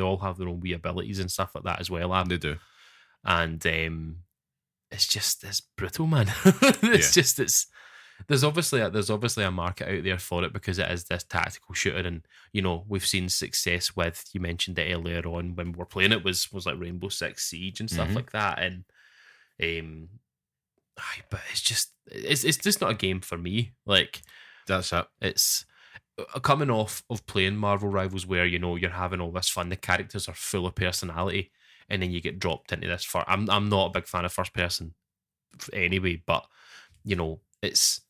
S2: wee abilities and stuff like that as well.
S1: They do.
S2: And it's brutal, man. There's obviously a market out there for it because it is this tactical shooter, and we've seen success with. You mentioned it earlier on when we were playing it was like Rainbow Six Siege and stuff like that, and but it's just not a game for me. Like
S1: that's it.
S2: It's coming off of playing Marvel Rivals where you're having all this fun. The characters are full of personality, and then you get dropped into this. I'm not a big fan of first person anyway, but it's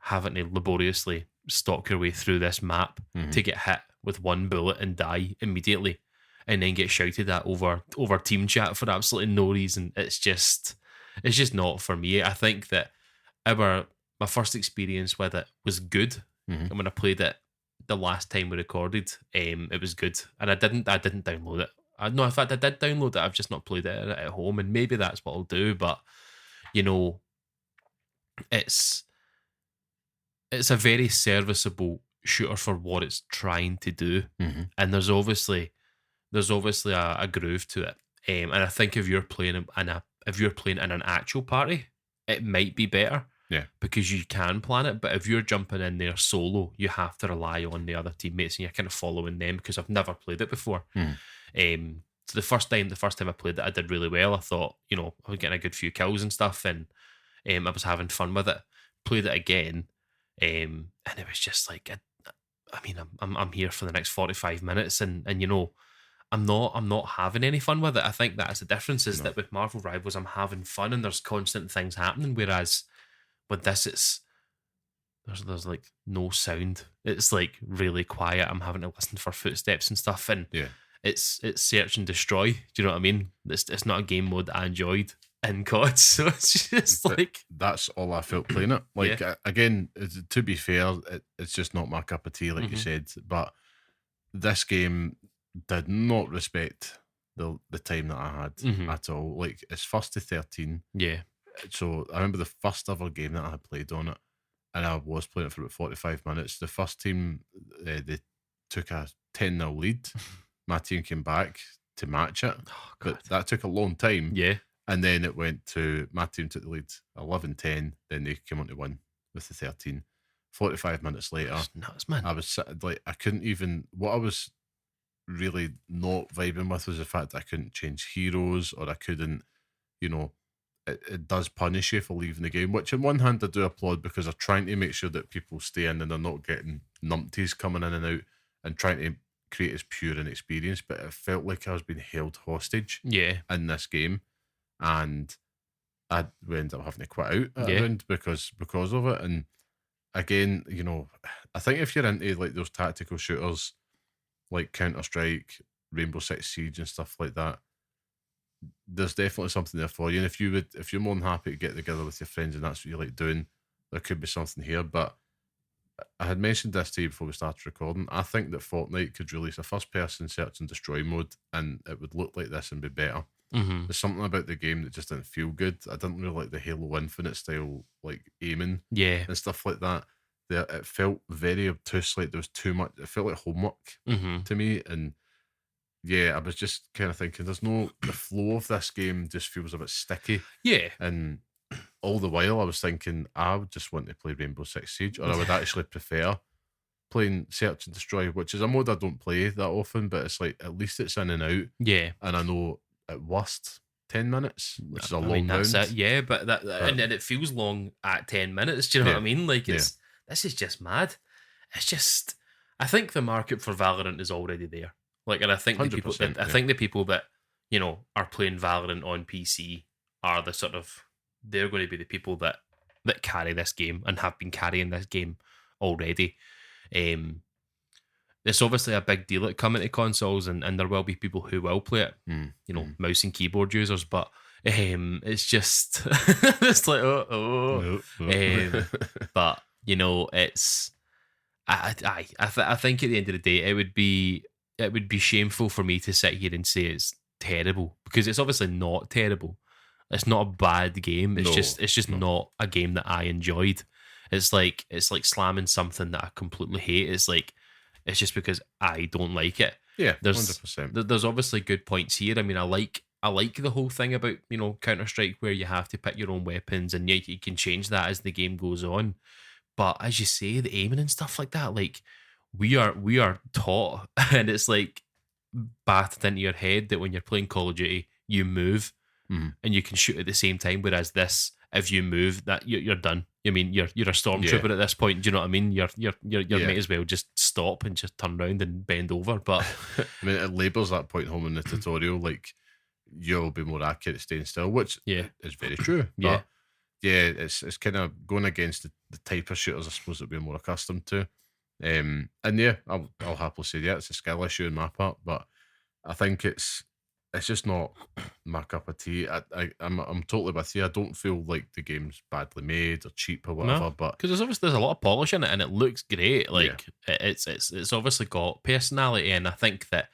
S2: having to laboriously stalk your way through this map to get hit with one bullet and die immediately, and then get shouted at over team chat for absolutely no reason. It's just not for me. I think that my first experience with it was good, and when I played it the last time we recorded, it was good, and I didn't download it. No, in fact, I did download it. I've just not played it at home, and maybe that's what I'll do. But it's a very serviceable shooter for what it's trying to do, and there's obviously a groove to it. And I think if you're playing in an actual party, it might be better.
S1: Yeah, because
S2: you can plan it. But if you're jumping in there solo, you have to rely on the other teammates, and you're kind of following them because I've never played it before. So the first time I played it, I did really well. I thought, I was getting a good few kills and stuff, and I was having fun with it. Played it again, and it was just like, I'm here for the next 45 minutes, and I'm not having any fun with it. I think that's the difference is that with Marvel Rivals, I'm having fun and there's constant things happening, whereas with this, there's like no sound. It's like really quiet. I'm having to listen for footsteps and stuff, and it's search and destroy. Do you know what I mean? It's not a game mode that I enjoyed in COD, so it's just like
S1: that's all I felt playing it. Like again, to be fair, it's just not my cup of tea, like you said. But this game did not respect the time that I had at all. Like it's 1st to 13.
S2: Yeah.
S1: So I remember the first ever game that I had played on it, and I was playing it for about 45 minutes. The first team, they took a 10-0 lead. My team came back to match it, but that took a long time.
S2: Yeah.
S1: And then it went to, my team took the lead 11-10, then they came on to win with the 13. 45 minutes later,
S2: that's nuts, man.
S1: I was like, I couldn't even, what I was really not vibing with was the fact that I couldn't change heroes, or I couldn't, it does punish you for leaving the game, which on one hand I do applaud because they're trying to make sure that people stay in and they're not getting numpties coming in and out and trying to create as pure an experience, but it felt like I was being held hostage in this game, and I ended up having to quit out at a round because of it. And again, I think if you're into like those tactical shooters like Counter-Strike, Rainbow Six Siege and stuff like that, there's definitely something there for you. And if you're more than happy to get together with your friends and that's what you like doing, there could be something here. But I had mentioned this to you before we started recording. I think that Fortnite could release a first-person search and destroy mode, and it would look like this and be better. There's something about the game that just didn't feel good. I didn't really like the Halo Infinite style, like aiming, and stuff like that. It felt very obtuse, like there was too much. It felt like homework to me, and I was just kind of thinking, the flow of this game just feels a bit sticky.
S2: Yeah,
S1: and all the while I was thinking I would just want to play Rainbow Six Siege, or I would actually prefer playing Search and Destroy, which is a mode I don't play that often, but it's like at least it's in and out.
S2: Yeah,
S1: and I know at worst 10 minutes, which is a long
S2: that's
S1: round.
S2: It. Yeah, but and it feels long at 10 minutes. Do you know what I mean? Like this is just mad. It's just, I think the market for Valorant is already there. Like, and I think the people that are playing Valorant on PC are the sort of, they're going to be the people that carry this game and have been carrying this game already. It's obviously a big deal at coming to consoles, and there will be people who will play it, mouse and keyboard users, but it's just it's like but it's I think at the end of the day it would be shameful for me to sit here and say it's terrible, because it's obviously not terrible. It's not a bad game. It's just not a game that I enjoyed. It's like slamming something that I completely hate. It's just because I don't like it.
S1: Yeah,
S2: there's
S1: 100%.
S2: There's obviously good points here. I mean, I like I like the whole thing about, Counter-Strike where you have to pick your own weapons and you can change that as the game goes on. But as you say, the aiming and stuff like that, like we are taught, and it's like battered into your head that when you're playing Call of Duty, you move and you can shoot at the same time. Whereas this, if you move, that you're done. I mean, you're a stormtrooper at this point. Do you know what I mean? You're might as well just stop and just turn around and bend over. But
S1: I mean, it labels that point home in the tutorial, like you'll be more accurate staying still, which is very true. But it's kind of going against the type of shooters I suppose that we're more accustomed to. And I'll happily say it's a skill issue on my part, but I think it's just not my cup of tea. I'm totally with you. I don't feel like the game's badly made or cheap or whatever, but
S2: because there's a lot of polish in it and it looks great. Like it's obviously got personality, and I think that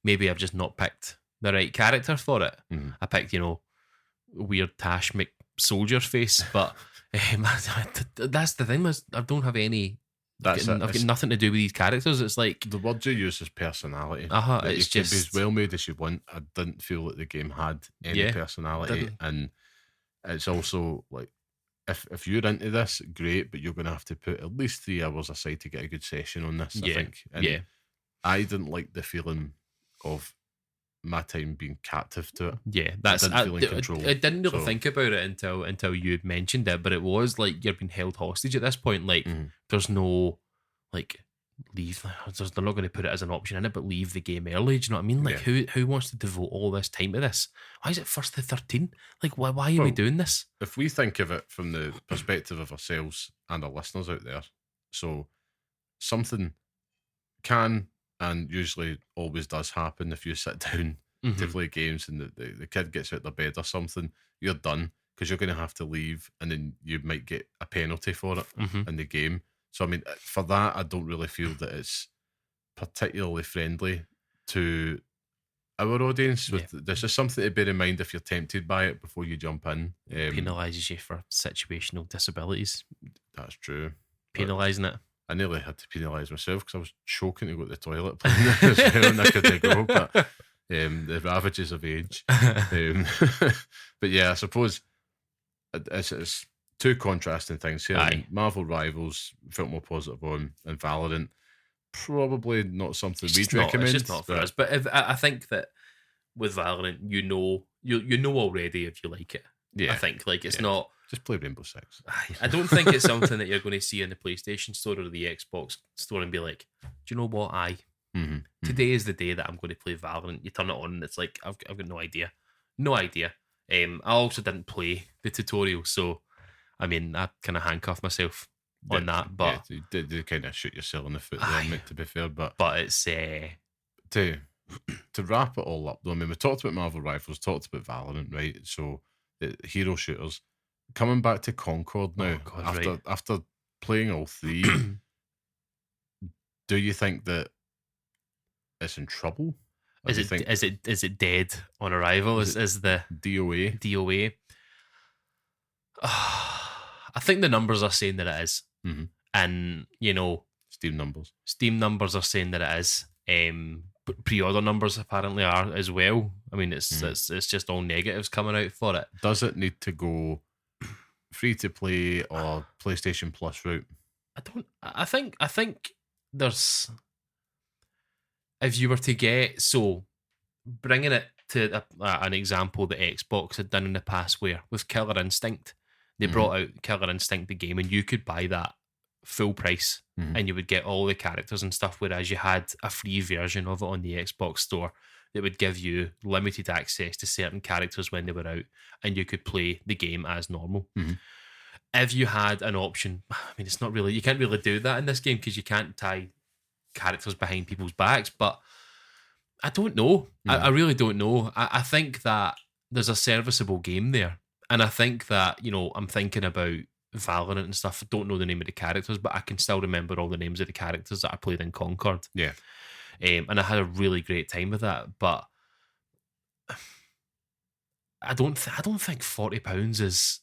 S2: maybe I've just not picked the right character for it. I picked weird Tash McSoldier face, but that's the thing. I don't have any. I've got nothing to do with these characters. It's like
S1: the word you use is personality.
S2: It's just
S1: be as well made as you want. I didn't feel that the game had any personality, and it's also like if you're into this, great, but you're going to have to put at least 3 hours aside to get a good session on this. I think. And I didn't like the feeling of my time being captive to it.
S2: Yeah,
S1: I didn't feel in control.
S2: I didn't really think about it until you had mentioned it, but it was like you're being held hostage at this point. Like there's no like leave. They're not going to put it as an option in it, but leave the game early. Do you know what I mean? Like who wants to devote all this time to this? Why is it first to 13? Like why are we doing this?
S1: If we think of it from the perspective of ourselves and our listeners out there, so something can and usually always does happen if you sit down to play games and the kid gets out of their bed or something, you're done because you're going to have to leave and then you might get a penalty for it in the game. So I mean, for that, I don't really feel that it's particularly friendly to our audience. There's just something to bear in mind if you're tempted by it before you jump in.
S2: Penalises you for situational disabilities.
S1: That's true.
S2: Penalising it.
S1: I nearly had to penalise myself because I was choking to go to the toilet playing as well, and I couldn't go. But the ravages of age. But yeah, I suppose it's two contrasting things here. I mean, Marvel Rivals felt more positive on, and Valorant probably not something we'd recommend.
S2: It's just not for us. But I think that with Valorant, you know already if you like it. Yeah, I think like it's not.
S1: Just play Rainbow Six.
S2: I don't think it's something that you're going to see in the PlayStation Store or the Xbox Store and be like, do you know what? Today is the day that I'm going to play Valorant. You turn it on and it's like, I've got no idea. I also didn't play the tutorial, so I mean, I kind of handcuffed myself on that. But
S1: you did kind of shoot yourself in the foot there, mate, to be fair. But
S2: it's
S1: to wrap it all up, though. I mean, we talked about Marvel Rivals, talked about Valorant, right? So the hero shooters. Coming back to Concord now, after playing all 3, do you think that it's in trouble?
S2: Is it dead on arrival? Is the
S1: DOA?
S2: DOA? I think the numbers are saying that it is, and
S1: Steam
S2: numbers are saying that it is. Pre-order numbers apparently are as well. I mean, it's just all negatives coming out for it.
S1: Does it need to go free to play or PlayStation Plus route?
S2: I think there's, if you were to get, so bringing it to an example that Xbox had done in the past, where with Killer Instinct they brought out Killer Instinct the game and you could buy that full price and you would get all the characters and stuff, whereas you had a free version of it on the Xbox Store that would give you limited access to certain characters when they were out, and you could play the game as normal. If you had an option, I mean, it's not really, you can't really do that in this game because you can't tie characters behind people's backs, but I don't know. I really don't know. I think that there's a serviceable game there, and I think that, I'm thinking about Valorant and stuff. I don't know the name of the characters, but I can still remember all the names of the characters that I played in Concord.
S1: Yeah.
S2: And I had a really great time with that, but I don't think £40 is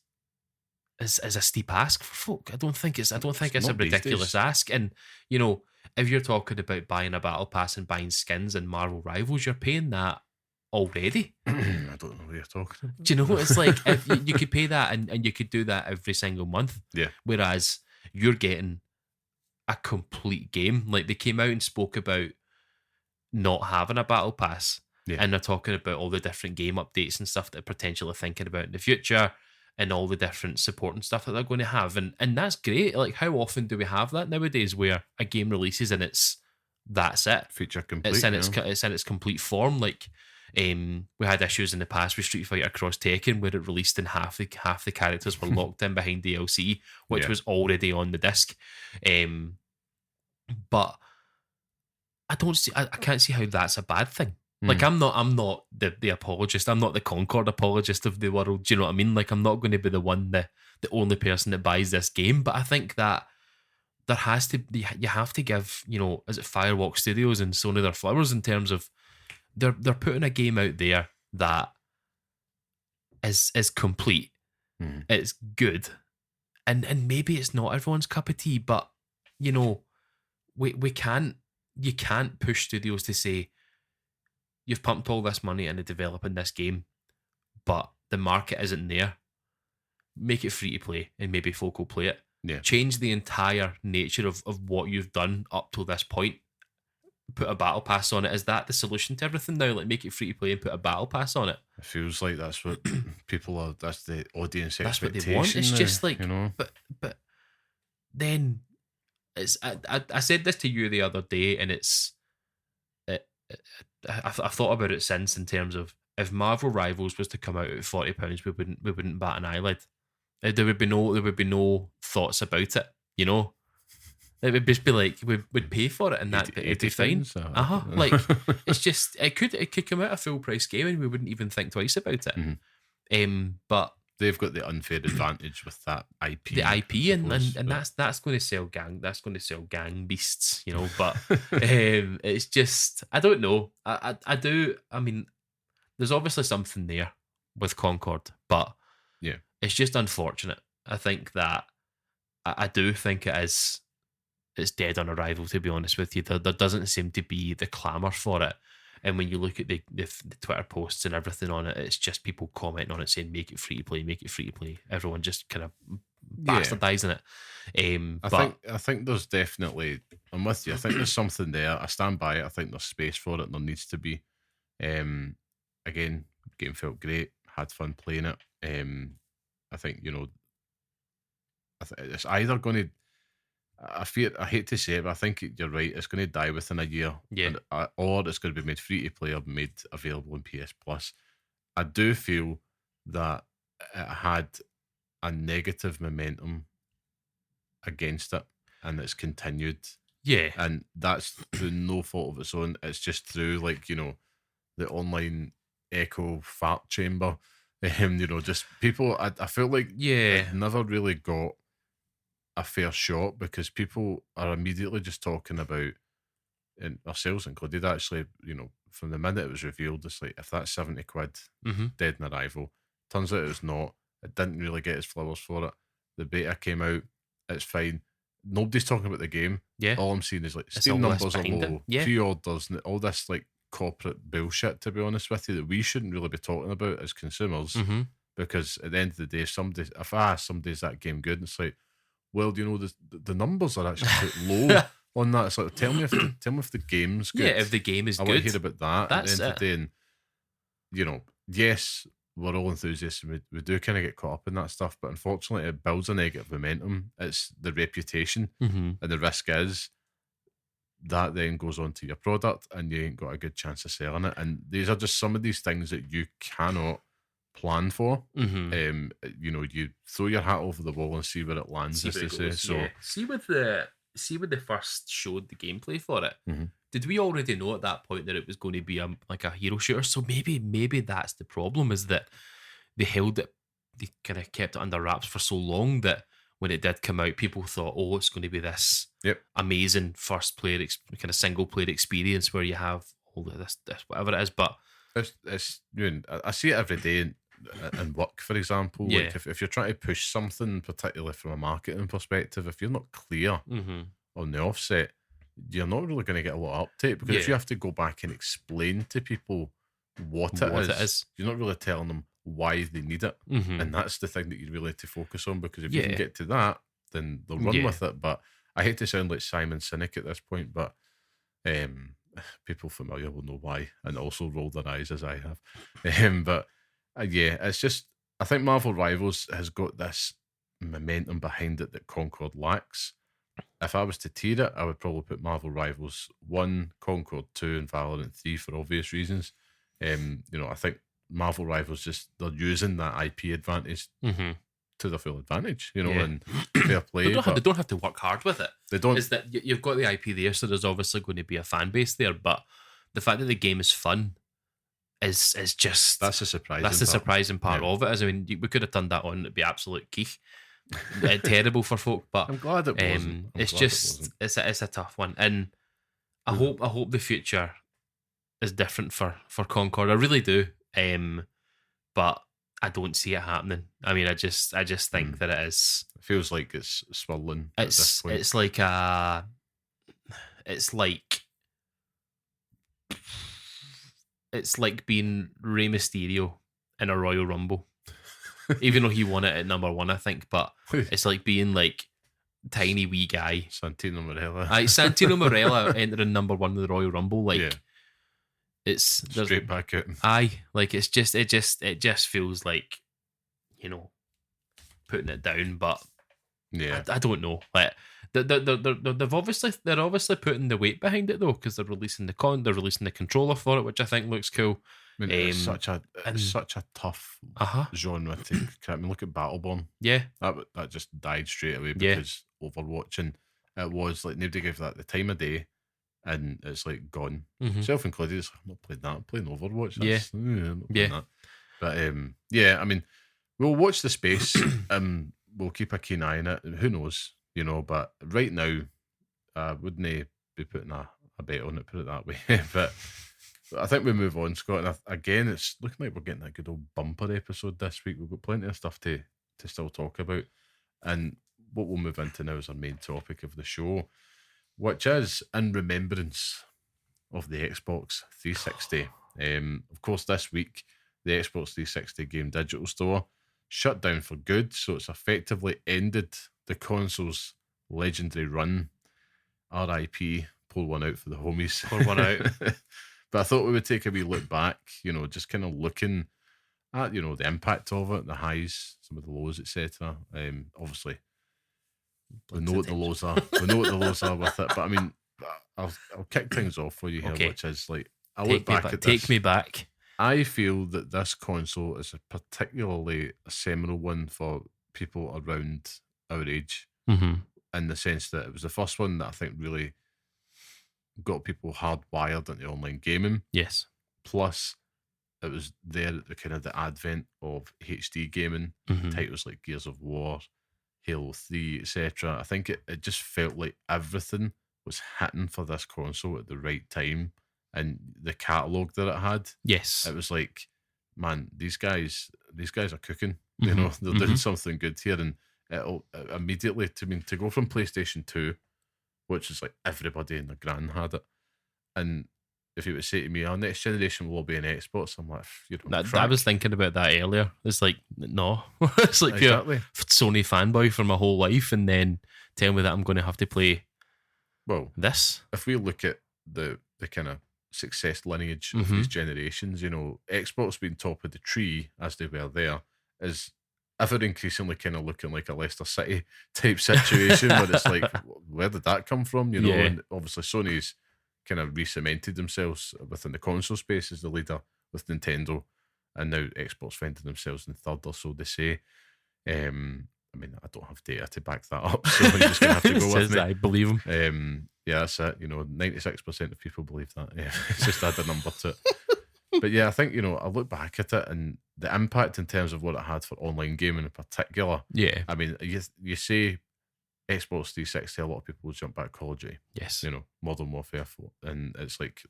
S2: a steep ask for folk. I don't think it's a ridiculous ask. And if you're talking about buying a battle pass and buying skins and Marvel Rivals, you're paying that already.
S1: I don't know what you're talking about.
S2: Do you know, it's like if you could pay that and you could do that every single month.
S1: Yeah.
S2: Whereas you're getting a complete game. Like, they came out and spoke about not having a battle pass.
S1: Yeah.
S2: And they're talking about all the different game updates and stuff that they're potentially thinking about in the future, and all the different support and stuff that they're going to have. And that's great. Like, how often do we have that nowadays where a game releases and that's it?
S1: Feature complete.
S2: It's in its complete form. Like, we had issues in the past with Street Fighter Cross Tekken where it released and half the characters were locked in behind DLC, which was already on the disc. But I can't see how that's a bad thing. Like, I'm not the apologist. I'm not the Concord apologist of the world. Do you know what I mean? Like, I'm not going to be the only person that buys this game. But I think that there has to be, you have to give, is it Firewalk Studios and Sony their flowers in terms of they're putting a game out there that is complete. It's good, and maybe it's not everyone's cup of tea, but you can't push studios to say, you've pumped all this money into developing this game, but the market isn't there. Make it free to play, and maybe folk will play it.
S1: Yeah.
S2: Change the entire nature of what you've done up till this point. Put a battle pass on it. Is that the solution to everything now? Like, make it free to play and put a battle pass on it.
S1: It feels like that's what people are. That's the audience
S2: that's
S1: expectation.
S2: What they want. It's just like, but then it's. I said this to you the other day, and I've thought about it since, in terms of, if Marvel Rivals was to come out at £40, we wouldn't bat an eyelid. There would be no thoughts about it. It would just be like, we'd pay for it, and that it'd be fine. Like, it's just, it could come out a full price game and we wouldn't even think twice about it. But
S1: they've got the unfair advantage with that IP.
S2: The IP, and that's going to sell gang. That's going to sell gang beasts, But it's just, I don't know. I do. I mean, there's obviously something there with Concord, but
S1: yeah,
S2: it's just unfortunate. I think that I do think it's dead on arrival, to be honest with you. There doesn't seem to be the clamour for it. And when you look at the Twitter posts and everything on it, it's just people commenting on it saying, make it free to play, make it free to play. Everyone just kind of bastardising it.
S1: I think there's definitely, I'm with you, I think there's something there. I stand by it. I think there's space for it, and there needs to be. Again, game felt great, had fun playing it. I think, it's either going to, I hate to say it, but I think you're right. It's going to die within a year, or it's going to be made free to play or made available in PS Plus. I do feel that it had a negative momentum against it, and it's continued.
S2: Yeah,
S1: and that's through no fault of its own. It's just through, like, the online echo fart chamber. Just people. I feel like it never really got a fair shot, because people are immediately just talking about, and ourselves included, actually, from the minute it was revealed, it's like, if that's 70 quid, dead in arrival. Turns out it was not. It didn't really get its flowers for it. The beta came out, it's fine. Nobody's talking about the game.
S2: Yeah.
S1: All I'm seeing is, like, Steam numbers are low, pre-orders, and all this, like, corporate bullshit, to be honest with you, that we shouldn't really be talking about as consumers. Because at the end of the day, if I ask somebody, is that game good? And it's like, well, the numbers are actually quite low on that. It's like, tell me if the game's good.
S2: Yeah, if the game is
S1: I
S2: good.
S1: want to hear about that.
S2: That's
S1: at the end of the day, and, yes, we're all enthusiasts, and we do kind of get caught up in that stuff, but unfortunately it builds a negative momentum. It's the reputation, and the risk is that then goes on to your product, and you ain't got a good chance of selling it. And these are just some of these things that you cannot plan for. You throw your hat over the wall and see where it lands, as they say. So
S2: see when they first showed the gameplay for it, did we already know at that point that it was going to be like a hero shooter? So maybe that's the problem, is that they held it, they kind of kept it under wraps for so long that when it did come out, people thought, oh, it's going to be this amazing first player kind of single player experience where you have all this whatever it is. But
S1: it's I see it every day in work, for example. Like, if you're trying to push something, particularly from a marketing perspective, if you're not clear on the offset, you're not really going to get a lot of uptake, because if you have to go back and explain to people what it is. You're not really telling them why they need it. And that's the thing that you really need to focus on, because if you can get to that, then they'll run with it. But I hate to sound like Simon Sinek at this point, but people familiar will know why, and also roll their eyes as I have. But it's just, I think Marvel Rivals has got this momentum behind it that Concord lacks. If I was to tier it, I would probably put Marvel Rivals 1, Concord 2, and Valorant 3 for obvious reasons. I think Marvel Rivals they're using that IP advantage to their full advantage, and fair play.
S2: They don't have to work hard with it.
S1: They don't.
S2: Is that you've got the IP there, so there's obviously going to be a fan base there, but the fact that the game is fun is just
S1: that's the
S2: surprising part of it. I mean, we could have turned that on; it'd be absolute keek. Terrible for folk, but
S1: I'm glad it wasn't.
S2: It's a tough one, and I hope the future is different for Concord. I really do, but I don't see it happening. I mean, I just think that it is.
S1: It feels like it's swirling at this point.
S2: It's like being Rey Mysterio in a Royal Rumble. Even though he won it at number 1, I think, but it's like being like tiny wee guy.
S1: Santino Marella.
S2: Santino Marella entering number 1 of the Royal Rumble. Like it's
S1: straight back out.
S2: Like it just feels like, putting it down, but I don't know. Like they're obviously putting the weight behind it though, because they're releasing the controller for it, which I think looks cool.
S1: I mean, it's such a tough genre to crack. I mean, look at Battleborn.
S2: Yeah,
S1: that just died straight away because Overwatch, and it was like nobody gave that the time of day, and it's like gone. Self included. It's like, I'm not playing that. I'm playing Overwatch. I'm not playing that. But I mean, we'll watch the space. We'll keep a keen eye on it. Who knows? But right now, I wouldn't be putting a bet on it. Put it that way. But I think we move on, Scott. And again, it's looking like we're getting a good old bumper episode this week. We've got plenty of stuff to still talk about. And what we'll move into now is our main topic of the show, which is in remembrance of the Xbox 360. Of course, this week, the Xbox 360 Game Digital Store shut down for good. So it's effectively ended the console's legendary run. RIP, pull one out for the homies.
S2: Pull one out.
S1: But I thought we would take a wee look back, just kind of looking at, the impact of it, the highs, some of the lows, etc. Obviously, we know what the lows are. We know what the lows are with it. But I mean, I'll kick things off for you here, which is like, I look back at this.
S2: Take me back.
S1: I feel that this console is a particularly seminal one for people around our age, in the sense that it was the first one that I think really got people hardwired into online gaming.
S2: Yes.
S1: Plus, it was there at the kind of the advent of HD gaming, titles like Gears of War, Halo 3, etc. I think it just felt like everything was hitting for this console at the right time, and the catalogue that it had.
S2: Yes.
S1: It was like, man, these guys are cooking. They're doing something good here, and it'll immediately to go from PlayStation 2, which is like everybody in the gran had it, and if you would say to me, our next generation will all be an Xbox, I'm like,
S2: I was thinking about that earlier. It's like, no. It's like exactly. You're Sony fanboy for my whole life, and then tell me that I'm going to have to play this.
S1: If we look at the kind of success lineage of these generations, Xbox being top of the tree, as they were there, is ever increasingly kind of looking like a Leicester City type situation where it's like, where did that come from? And obviously Sony's kind of re-cemented themselves within the console space as the leader with Nintendo, and now Xbox finding themselves in third, or so they say. I mean, I don't have data to back that up, so you're just going to have to go with me.
S2: I believe him.
S1: Yeah, that's it. 96% of people believe that. Yeah, it's just add a number to it. But yeah, I think, I look back at it and the impact in terms of what it had for online gaming in particular.
S2: Yeah.
S1: I mean, you say Xbox 360, a lot of people will jump back Call of Duty.
S2: Yes.
S1: Modern Warfare 4. And it's like,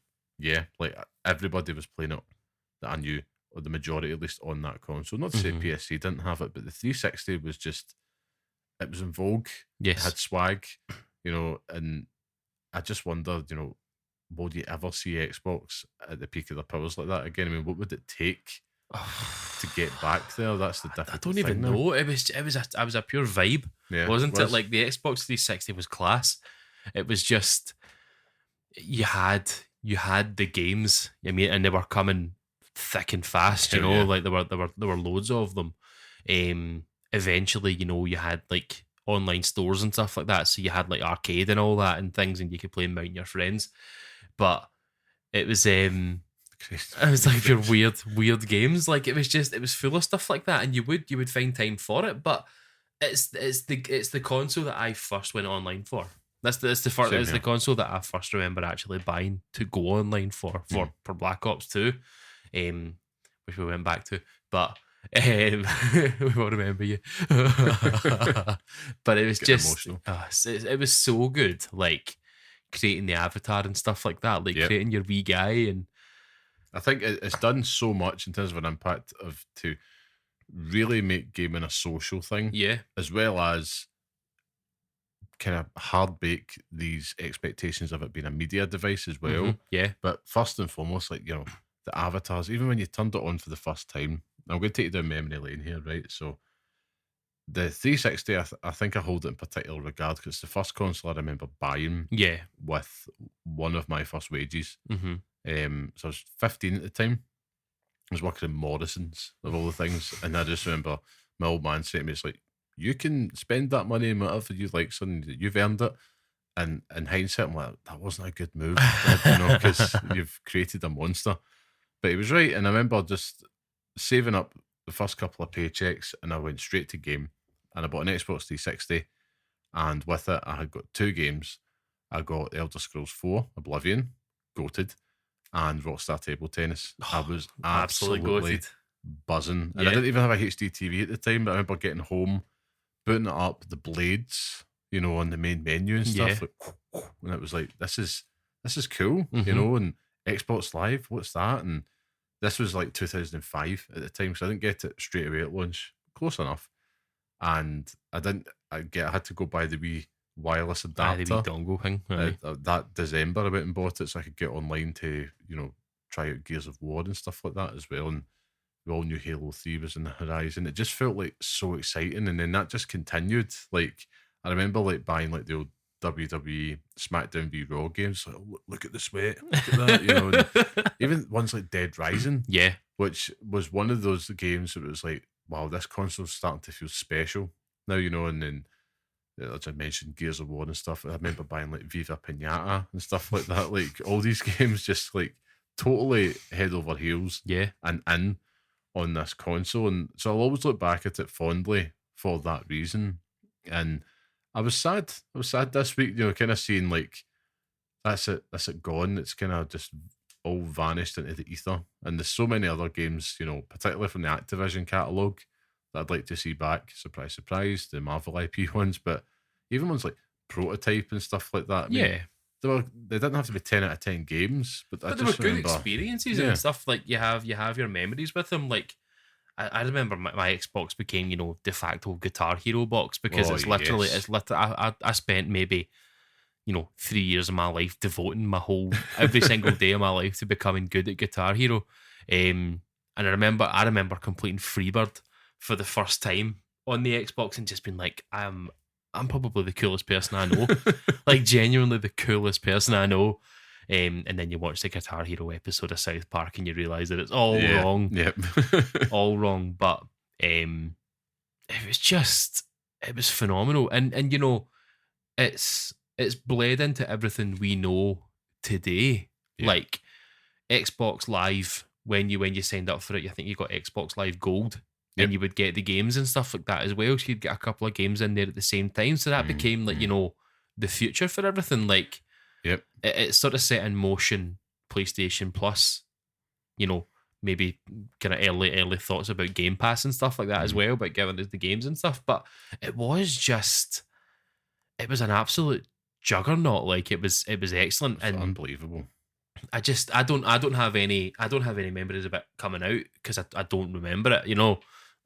S1: like everybody was playing it that I knew, or the majority at least, on that console. Not to say PSC didn't have it, but the 360 was just, it was in vogue.
S2: Yes.
S1: It had swag, and I just wondered, will you ever see Xbox at the peak of their powers like that again? I mean, what would it take to get back there? That's the difficult
S2: I don't even
S1: thing
S2: know. It was a pure vibe, wasn't it? Like the Xbox 360 was class. It was just you had the games. I mean, and they were coming thick and fast. You know, like there were loads of them. Eventually, you know, you had like online stores and stuff like that. So you had like arcade and all that and things, and you could play them with your friends. But it was like your weird games. Like it was full of stuff like that, and you would find time for it. But it's the console that I first went online for. It's the console that I first remember actually buying to go online for Black Ops 2, which we went back to. But we won't remember you. But it was just it was so good. Like creating the avatar and stuff like that, like creating your wee guy. And
S1: I think it's done so much in terms of an impact to really make gaming a social thing, as well as kind of hard bake these expectations of it being a media device as well. But first and foremost, like, you know, the avatars, even when you turned it on for the first time, I'm going to take you down memory lane here, right? So the 360, I think I hold it in particular regard because it's the first console I remember buying with one of my first wages. So I was 15 at the time. I was working in Morrison's, of all the things, and I just remember my old man saying to me, it's like, you can spend that money on whatever you like, son, you've earned it. And in hindsight, I'm like, that wasn't a good move, you know, because you've created a monster. But he was right, and I remember just saving up the first couple of paychecks, and I went straight to game, and I bought an Xbox 360, and with it, I had got 2 games. I got Elder Scrolls 4, Oblivion, goated, and Rockstar Table Tennis. I was absolutely buzzing. And I didn't even have a HD TV at the time, but I remember getting home, booting it up, the blades, you know, on the main menu and stuff. Like, and it was like, this is cool, you know, and Xbox Live, what's that? And this was like 2005 at the time, so I didn't get it straight away at launch. Close enough. And I had to go buy the wee wireless adapter.
S2: The wee dongle thing.
S1: That December I went and bought it so I could get online to, you know, try out Gears of War and stuff like that as well. And we all knew Halo 3 was in the horizon. It just felt like so exciting. And then that just continued. Like, I remember like buying like the old WWE SmackDown v Raw games. Like, oh, look at the sweat. Look at that, you know. And even ones like Dead Rising. Which was one of those games that was like, wow, this console's starting to feel special now, you know. And then, as I mentioned, Gears of War and stuff. I remember buying like Viva Pinata and stuff like that. Like all these games just like totally head over heels and in on this console. And so I'll always look back at it fondly for that reason. And I was sad this week, you know, kind of seeing like that's it gone. It's kind of just all vanished into the ether. And there's so many other games, you know, particularly from the Activision catalogue that I'd like to see back. Surprise, surprise, the Marvel IP ones, but even ones like Prototype and stuff like that. I mean, they didn't have to be 10 out of 10 games, but I just
S2: were good
S1: remember
S2: experiences and stuff. Like you have your memories with them. Like I remember my Xbox became, you know, de facto Guitar Hero box because it's literally I spent maybe, you know, 3 years of my life devoting every single day of my life to becoming good at Guitar Hero. And I remember completing Freebird for the first time on the Xbox and just being like, I'm probably the coolest person I know. Like genuinely the coolest person I know. And then you watch the Guitar Hero episode of South Park and you realise that it's all wrong.
S1: Yep.
S2: All wrong. But it was phenomenal. And you know, it's bled into everything we know today.
S1: Yeah.
S2: Like Xbox Live, when you signed up for it, I think you got Xbox Live Gold. And you would get the games and stuff like that as well. So you'd get a couple of games in there at the same time. So that became like, you know, the future for everything. Like, it sort of set in motion PlayStation Plus, you know, maybe kind of early thoughts about Game Pass and stuff like that as well, but given the games and stuff. But it was an absolute juggernaut. Like it was excellent.
S1: It's and unbelievable.
S2: I don't have any memories of it coming out because I don't remember it. You know,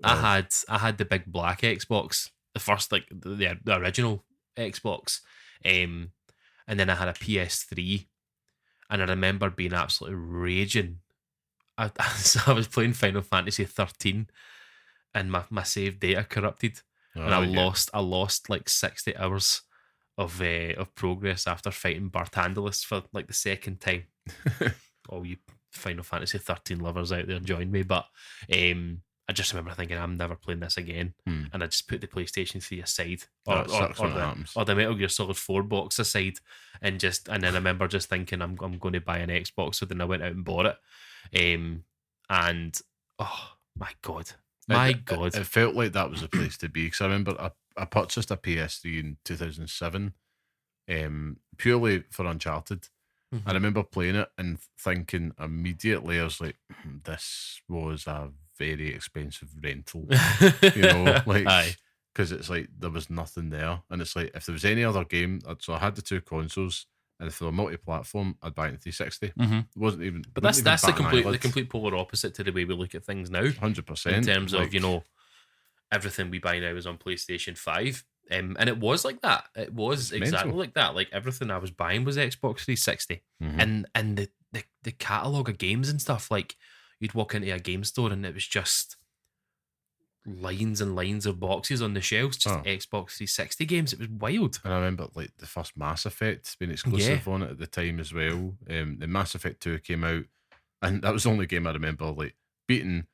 S2: I had the big black Xbox, the first, like the original Xbox, and then I had a PS3, And I remember being absolutely raging. So I was playing Final Fantasy 13 and my save data corrupted. And I lost like 60 hours of progress after fighting Barthandelus for like the second time. All you Final Fantasy 13 lovers out there join me. But I just remember thinking, I'm never playing this again. And I just put the PlayStation 3 aside. Or the Metal Gear Solid 4 box aside. And then I remember just thinking, I'm going to buy an Xbox. So then I went out and bought it. And oh my God. It
S1: felt like that was a place to be. Because I remember I purchased a PS3 in 2007 purely for Uncharted. I remember playing it and thinking immediately, I was like, this was a very expensive rental. You know, like, because it's like there was nothing there. And it's like, if there was any other game, so I had the two consoles, and if they were multi-platform, I'd buy it in 360. It wasn't even.
S2: But that's the complete polar opposite to the way we look at things now.
S1: 100%.
S2: In terms of, you know, everything we buy now is on PlayStation 5. And it was like that. It was exactly like that. Like everything I was buying was Xbox 360. And the catalogue of games and stuff, like you'd walk into a game store and it was just lines and lines of boxes on the shelves, just Xbox 360 games. It was wild.
S1: And I remember like the first Mass Effect being exclusive on it at the time as well. The Mass Effect 2 came out, and that was the only game I remember like beating.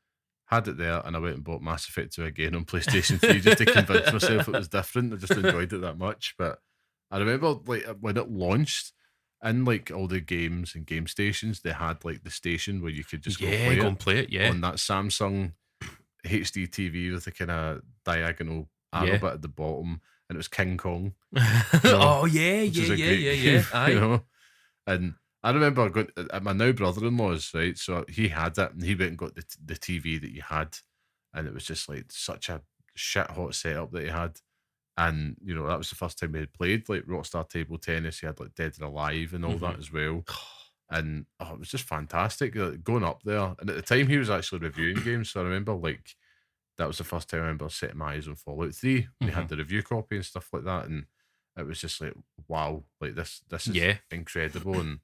S1: Had it there, and I went and bought Mass Effect 2 again on PlayStation 3 just to convince myself it was different. I just enjoyed it that much. But I remember like when it launched, in like all the games and game stations, they had like the station where you could just go and play it on that Samsung HD TV with the kind of diagonal arrow bit at the bottom, and it was King Kong.
S2: Oh yeah.
S1: You know, and I remember going at my now brother-in-law's, right? So he had it, and he went and got the TV that he had, and it was just like such a shit hot setup that he had. And you know, that was the first time he had played like Rockstar Table Tennis. He had like Dead or Alive and all that as well. And it was just fantastic going up there. And at the time, he was actually reviewing games, so I remember like that was the first time I remember setting my eyes on Fallout 3. They had the review copy and stuff like that, and it was just like, wow, like this is incredible. And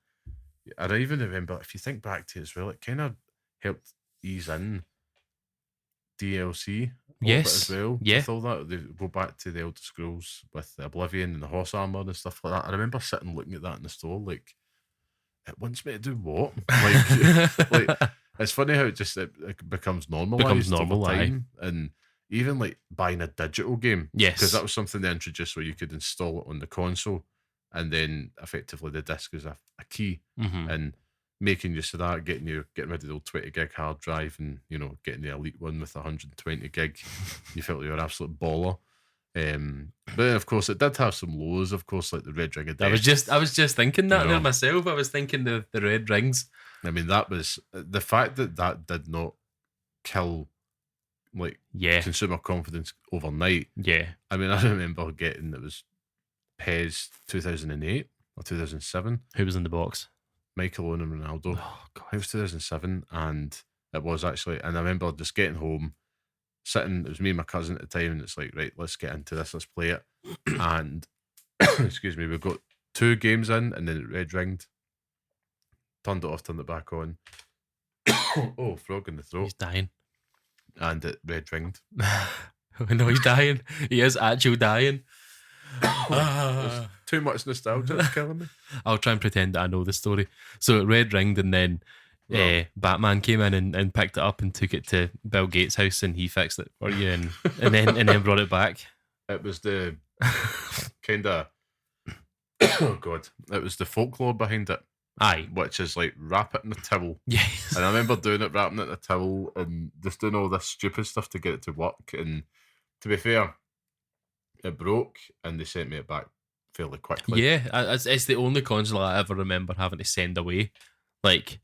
S1: I even remember, if you think back to it as well, it kind of helped ease in DLC as well. With all that, they go back to the Elder Scrolls with the Oblivion and the horse armor and stuff like that. I remember sitting looking at that in the store, like, it wants me to do what? Like it's funny how it becomes normalized over time. And even like buying a digital game, because that was something they introduced where you could install it on the console, and then effectively the disc is a key, and making use of that, getting rid of the old 20 gig hard drive, and you know, getting the elite one with 120 gig, you felt you were an absolute baller. But then of course it did have some lows, of course, like the Red Ring of Death.
S2: I was just thinking that there myself. I was thinking the Red Rings.
S1: I mean, that was the fact that did not kill like consumer confidence overnight. I mean, I remember getting, it was PES 2008 or 2007.
S2: Who was in the box?
S1: Michael Owen and Ronaldo.
S2: Oh God,
S1: it was 2007, and it was actually. And I remember just getting home, sitting. It was me and my cousin at the time, and it's like, right, let's get into this, let's play it. And excuse me, we've got 2 games in, and then it red ringed. Turned it off, turned it back on. Oh, frog in the throat.
S2: He's dying.
S1: And it red ringed.
S2: No, he's dying. He is actually dying.
S1: Too much nostalgia is killing me.
S2: I'll try and pretend that I know the story. So it red ringed, and then Batman came in and picked it up and took it to Bill Gates' house, and he fixed it for you, and then brought it back.
S1: It was the kind of oh God, it was the folklore behind it.
S2: Aye,
S1: which is like wrap it in a towel.
S2: Yes.
S1: And I remember doing it, wrapping it in a towel, and just doing all this stupid stuff to get it to work. And to be fair, it broke, and they sent me it back fairly quickly.
S2: Yeah, it's the only console I ever remember having to send away. Like,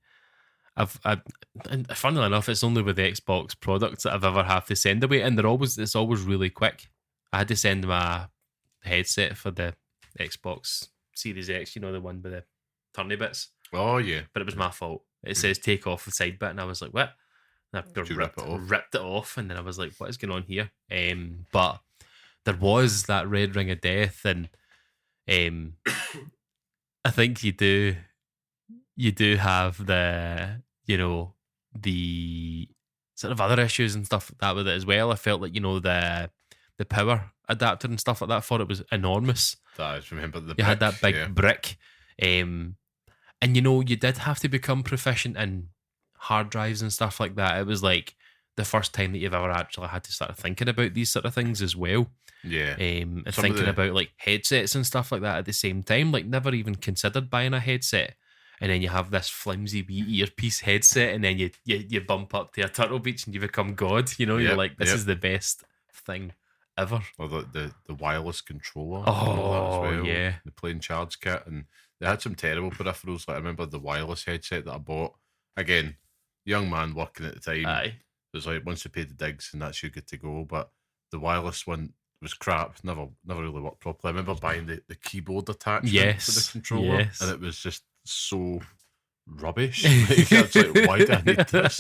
S2: and funnily enough, it's only with the Xbox products that I've ever had to send away, and it's always really quick. I had to send my headset for the Xbox Series X, you know, the one with the turny bits.
S1: Oh yeah,
S2: but it was my fault. It says take off the side bit, and I was like, what? And I ripped it off, and then I was like, what is going on here? But there was that Red Ring of Death, and I think you do you do have the sort of other issues and stuff like that with it as well. I felt like the power adapter and stuff like that. I thought it was enormous.
S1: I remember the
S2: you had that big brick, and you did have to become proficient in hard drives and stuff like that. It was like the first time that you've ever actually had to start thinking about these sort of things as well.
S1: Yeah.
S2: And thinking about like headsets and stuff like that at the same time. Like never even considered buying a headset. And then you have this flimsy wee earpiece headset, and then you bump up to a Turtle Beach and you become God. You're like, this is the best thing ever.
S1: Or the wireless controller.
S2: Oh, well. Yeah.
S1: The plain charge kit. And they had some terrible peripherals. Like I remember the wireless headset that I bought. Again, young man working at the time.
S2: Aye.
S1: It was like once you paid the digs and that's you good to go. But the wireless one was crap. Never really worked properly. I remember buying the keyboard attachment for the controller.
S2: Yes.
S1: And it was just so rubbish. I was like, why do I need this?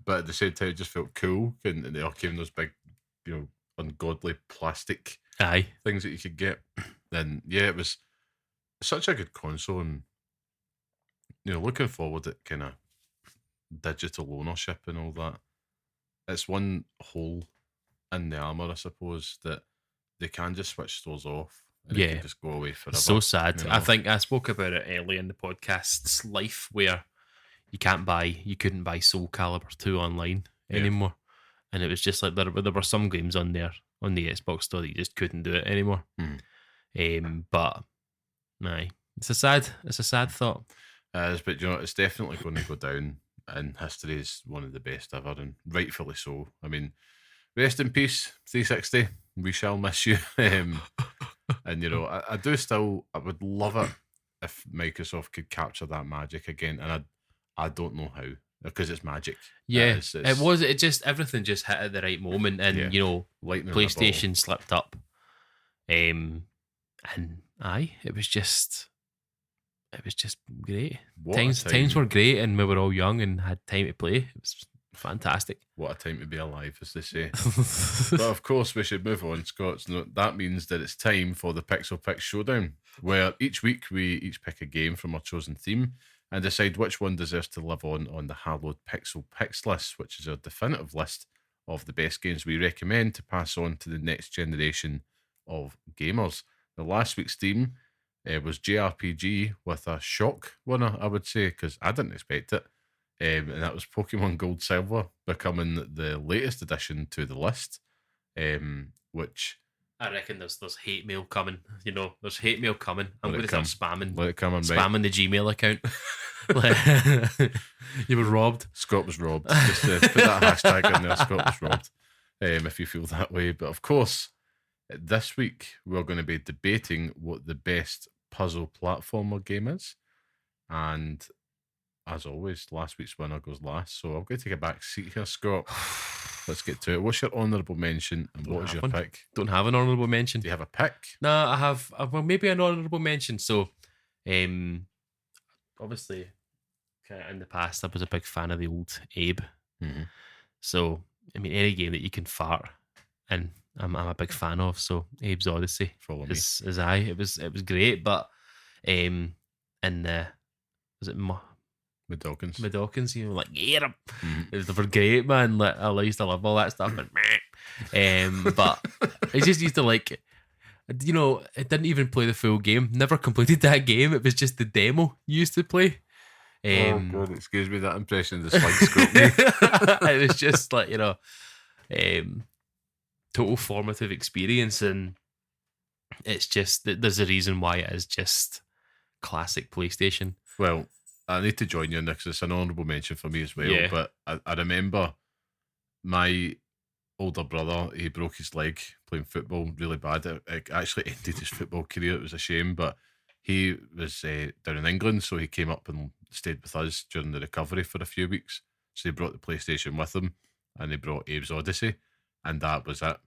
S1: But at the same time, it just felt cool. And they all came in those big, ungodly plastic things that you could get. And yeah, it was such a good console. And, looking forward at kind of digital ownership and all that. It's one hole in the armour, I suppose, that they can just switch stores off. And it can just go away forever.
S2: So sad. I think I spoke about it earlier in the podcast's life where you couldn't buy Soul Calibur 2 online anymore. And it was just like there were some games on there on the Xbox store that you just couldn't do it anymore. But it's a sad thought.
S1: But it's definitely going to go down in history as one of the best ever, and rightfully so. I mean, rest in peace, 360. We shall miss you. And I would love it if Microsoft could capture that magic again, and I don't know how, because it's magic.
S2: Yeah, it just everything just hit at the right moment, and PlayStation slipped up. It was just great. Times were great, and we were all young and had time to play. It was fantastic.
S1: What a time to be alive, as they say. But of course, we should move on, Scott. That means that it's time for the Pixel Picks Showdown, where each week we each pick a game from our chosen theme and decide which one deserves to live on the hallowed Pixel Picks list, which is our definitive list of the best games we recommend to pass on to the next generation of gamers. The last week's theme was JRPG with a shock winner, I would say, because I didn't expect it. And that was Pokemon Gold Silver becoming the latest addition to the list, which
S2: I reckon there's hate mail coming. There's hate mail coming. I'm going to start spamming.
S1: Let it come on,
S2: spamming the Gmail account. You were robbed.
S1: Scott was robbed. Just to put that hashtag in there, Scott was robbed. If you feel that way. But of course, this week we're going to be debating what the best puzzle platformer game is. And as always, last week's winner goes last. So I'm going to take a back seat here, Scott. Let's get to it. What's your honourable mention and what is your pick?
S2: Don't have an honourable mention.
S1: Do you have a pick?
S2: No, I have. Well, maybe an honourable mention. So, obviously, in the past, I was a big fan of the old Abe.
S1: Mm-hmm.
S2: So, I mean, any game that you can fart, and I'm a big fan of. So, Abe's Odyssey is it was great, but was it Madawkins, like, yeah, they were great, man. Like, I used to love all that stuff, but I just used to like, it didn't even play the full game. Never completed that game. It was just the demo you used to play.
S1: Oh God, excuse me, that impression of the slug scope me.
S2: It was just like, total formative experience, and it's just there's a reason why it is just classic PlayStation.
S1: Well, I need to join you in this because it's an honourable mention for me as well.
S2: Yeah.
S1: But I remember my older brother, he broke his leg playing football really bad. It actually ended his football career. It was a shame, but he was down in England, so he came up and stayed with us during the recovery for a few weeks. So he brought the PlayStation with him, and he brought Abe's Odyssey, and that was it.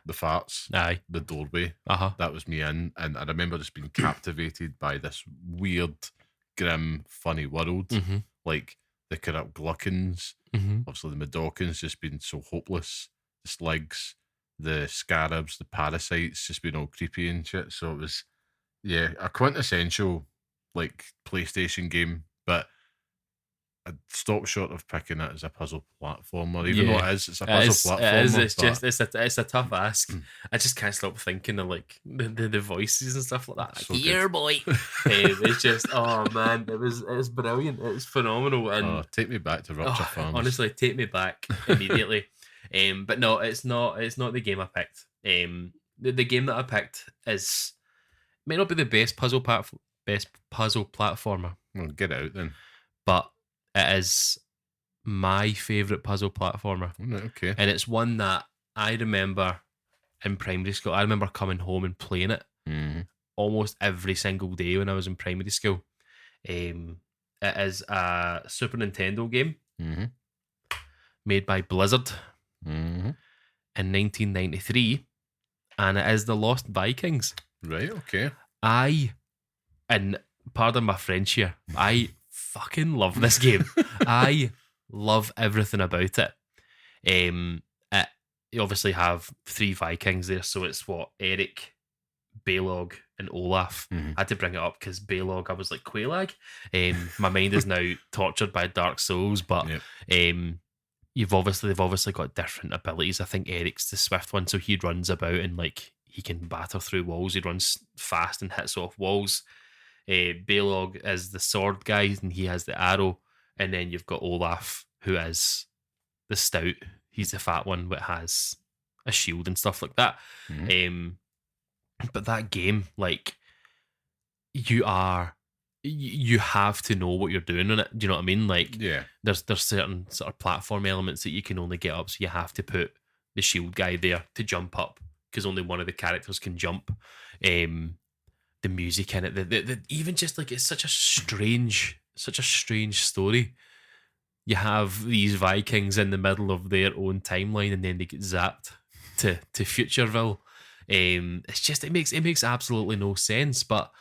S1: The farts, the doorway, that was me in. And I remember just being captivated by this weird, grim, funny world, like the corrupt Gluckins, obviously the Madawkins just being so hopeless, the Sligs, the Scarabs, the Parasites just being all creepy and shit. So it was, a quintessential like PlayStation game, but I'd stop short of picking it as a puzzle platformer, even though it's a puzzle platformer.
S2: It is. It's just it's a tough ask. I just can't stop thinking of like the voices and stuff like that.
S1: So
S2: here, boy. It's just oh man, it was brilliant. It's phenomenal. And
S1: take me back to Rupture Farms.
S2: Honestly, take me back immediately. But no, it's not the game I picked. The game that I picked may not be the best puzzle platformer.
S1: Well, get out then.
S2: But it is my favourite puzzle platformer.
S1: Right, okay.
S2: And it's one that I remember in primary school. I remember coming home and playing it almost every single day when I was in primary school. It is a Super Nintendo game made by Blizzard in 1993, and it is The Lost Vikings.
S1: Right, okay.
S2: And pardon my French here, I fucking love this game. I love everything about it. You obviously have 3 Vikings there, so it's Eric, Balog, and Olaf. I had to bring it up because Balog, I was like, Quelaag. My mind is now tortured by Dark Souls, but they've obviously got different abilities. I think Eric's the swift one, so he runs about and like he can batter through walls. He runs fast and hits off walls. Balog is the sword guy and he has the arrow, and then you've got Olaf, who is the stout. He's the fat one that has a shield and stuff like that. But that game, like, you have to know what you're doing on it. Do you know what I mean? Like, there's certain sort of platform elements that you can only get up, so you have to put the shield guy there to jump up because only one of the characters can jump. The music in it, the even just like it's such a strange story. You have these Vikings in the middle of their own timeline, and then they get zapped to Futureville. It makes absolutely no sense. But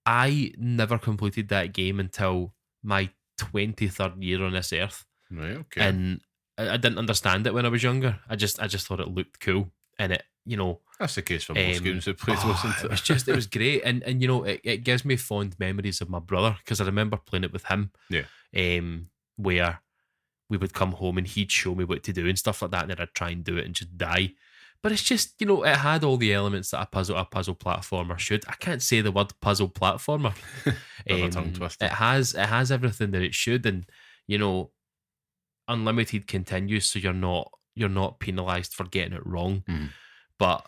S2: I never completed that game until my 23rd year on this earth.
S1: Right, okay.
S2: And I didn't understand it when I was younger. I just thought it looked cool, and it, you know,
S1: that's the case for most games that played, wasn't it?
S2: It was great, and you know, it gives me fond memories of my brother because I remember playing it with him. Where we would come home and he'd show me what to do and stuff like that, and then I'd try and do it and just die. But it's just, you know, it had all the elements that a puzzle platformer should. I can't say the word puzzle platformer.
S1: Tongue twister.
S2: It has everything that it should, and you know, unlimited continues, so you're not penalised for getting it wrong. But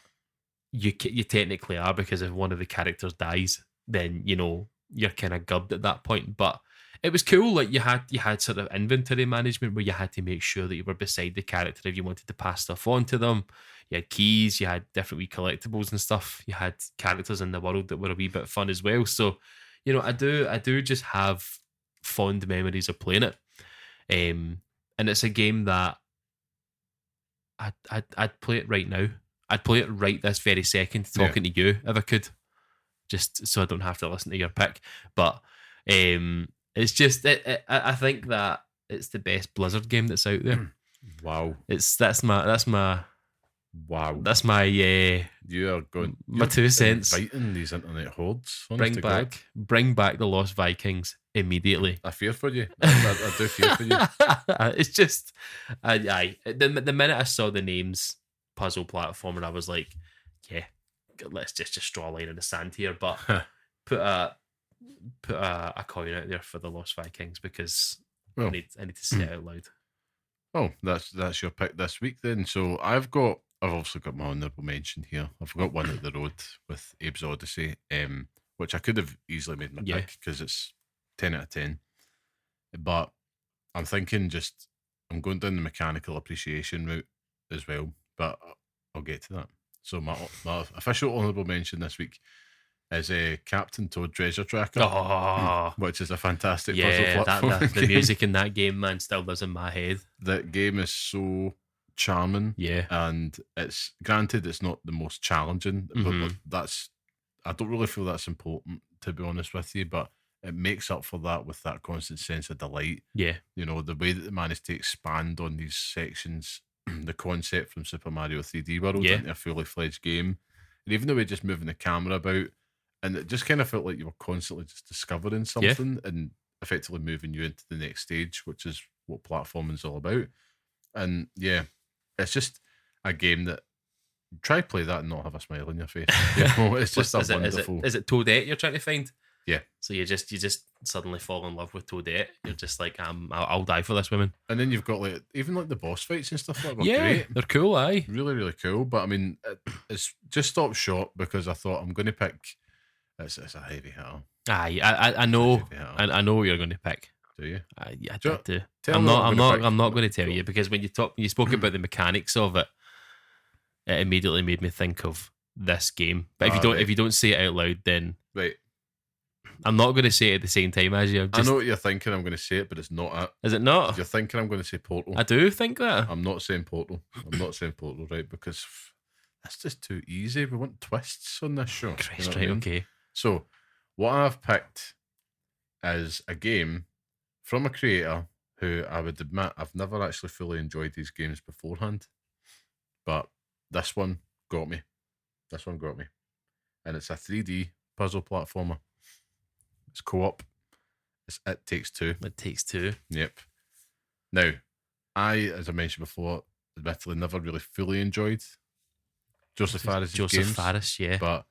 S2: you technically are, because if one of the characters dies, then you know you're kind of gubbed at that point. But it was cool. Like you had sort of inventory management where you had to make sure that you were beside the character if you wanted to pass stuff on to them. You had keys, you had different wee collectibles and stuff. You had characters in the world that were a wee bit fun as well. So, you know, I do just have fond memories of playing it. And it's a game that I'd play it right now. I'd play it right this very second, talking to you if I could, just so I don't have to listen to your pick. But it's just I think that it's the best Blizzard game that's out there.
S1: Wow,
S2: that's my
S1: wow.
S2: That's my
S1: you are going
S2: my 2 cents.
S1: Inviting these internet hordes.
S2: Bring back the Lost Vikings immediately.
S1: I fear for you. I do fear for you.
S2: It's just the minute I saw the names puzzle platform, and I was like, yeah, let's just draw a line in the sand here. But put a coin out there for the Lost Vikings, because I need to say it out loud.
S1: Oh, that's your pick this week then. So I've obviously got my honourable mention here. I've got one at the road with Abe's Odyssey, which I could have easily made my pick because it's 10 out of 10. But I'm thinking I'm going down the mechanical appreciation route as well, but I'll get to that. So my official honourable mention this week is a Captain Toad Treasure Tracker, which is a fantastic puzzle platform.
S2: The music in that game, man, still lives in my head.
S1: That game is so charming, and it's granted it's not the most challenging, but I don't really feel that's important, to be honest with you, but it makes up for that with that constant sense of delight. You know, the way that they managed to expand on these sections, the concept from Super Mario 3D World into a fully fledged game, and even the way just moving the camera about and it just kind of felt like you were constantly just discovering something and effectively moving you into the next stage, which is what platforming is all about. And yeah, it's just a game that try play that and not have a smile on your face. It's just wonderful.
S2: Is it Toadette you're trying to find?
S1: Yeah.
S2: So you just suddenly fall in love with Toadette. You're just like, I'll die for this woman.
S1: And then you've got like even like the boss fights and stuff like that. Great.
S2: They're cool. Aye,
S1: really, really cool. But I mean, it's just stopped short because I thought I'm going to pick. It's a heavy hitter.
S2: Aye, I know. I know what you're going to pick.
S1: Do you?
S2: I do. I'm not going to tell you because when you spoke about the mechanics of it, it immediately made me think of this game. But if you don't say it out loud, then
S1: right.
S2: I'm not going to say it at the same time as you.
S1: I know what you're thinking. I'm going to say it, but it's not it.
S2: Is it not?
S1: You're thinking I'm going to say Portal.
S2: I do think that.
S1: I'm not saying Portal. Right? Because that's just too easy. We want twists on this show.
S2: Christ, right? Okay.
S1: So, what I've picked is a game from a creator who I would admit I've never actually fully enjoyed these games beforehand, but this one got me. And it's a 3D puzzle platformer. It's co-op. It Takes Two.
S2: It Takes Two.
S1: Yep. Now, as I mentioned before, admittedly never really fully enjoyed Joseph
S2: Fares, yeah.
S1: But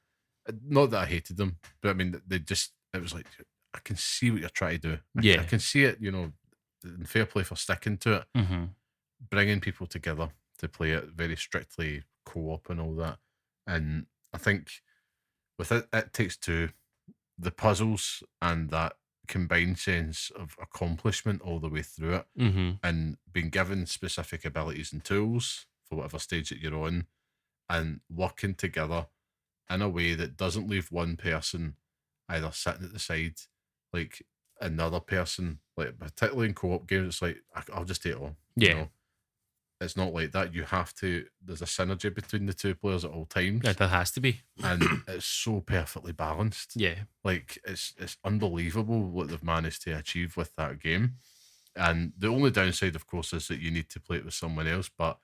S1: not that I hated them, but I mean, it was like, I can see what you're trying to do. I can see it, and fair play for sticking to it.
S2: Mm-hmm.
S1: Bringing people together to play it very strictly co-op and all that. And I think with It Takes Two, the puzzles and that combined sense of accomplishment all the way through it, and being given specific abilities and tools for whatever stage that you're on, and working together in a way that doesn't leave one person either sitting at the side, like another person, like particularly in co-op games, it's like, I'll just take it on.
S2: Yeah.
S1: It's not like that. You have to, there's a synergy between the two players at all times.
S2: Yeah, there has to be.
S1: And it's so perfectly balanced.
S2: Yeah.
S1: Like, it's unbelievable what they've managed to achieve with that game. And the only downside, of course, is that you need to play it with someone else, but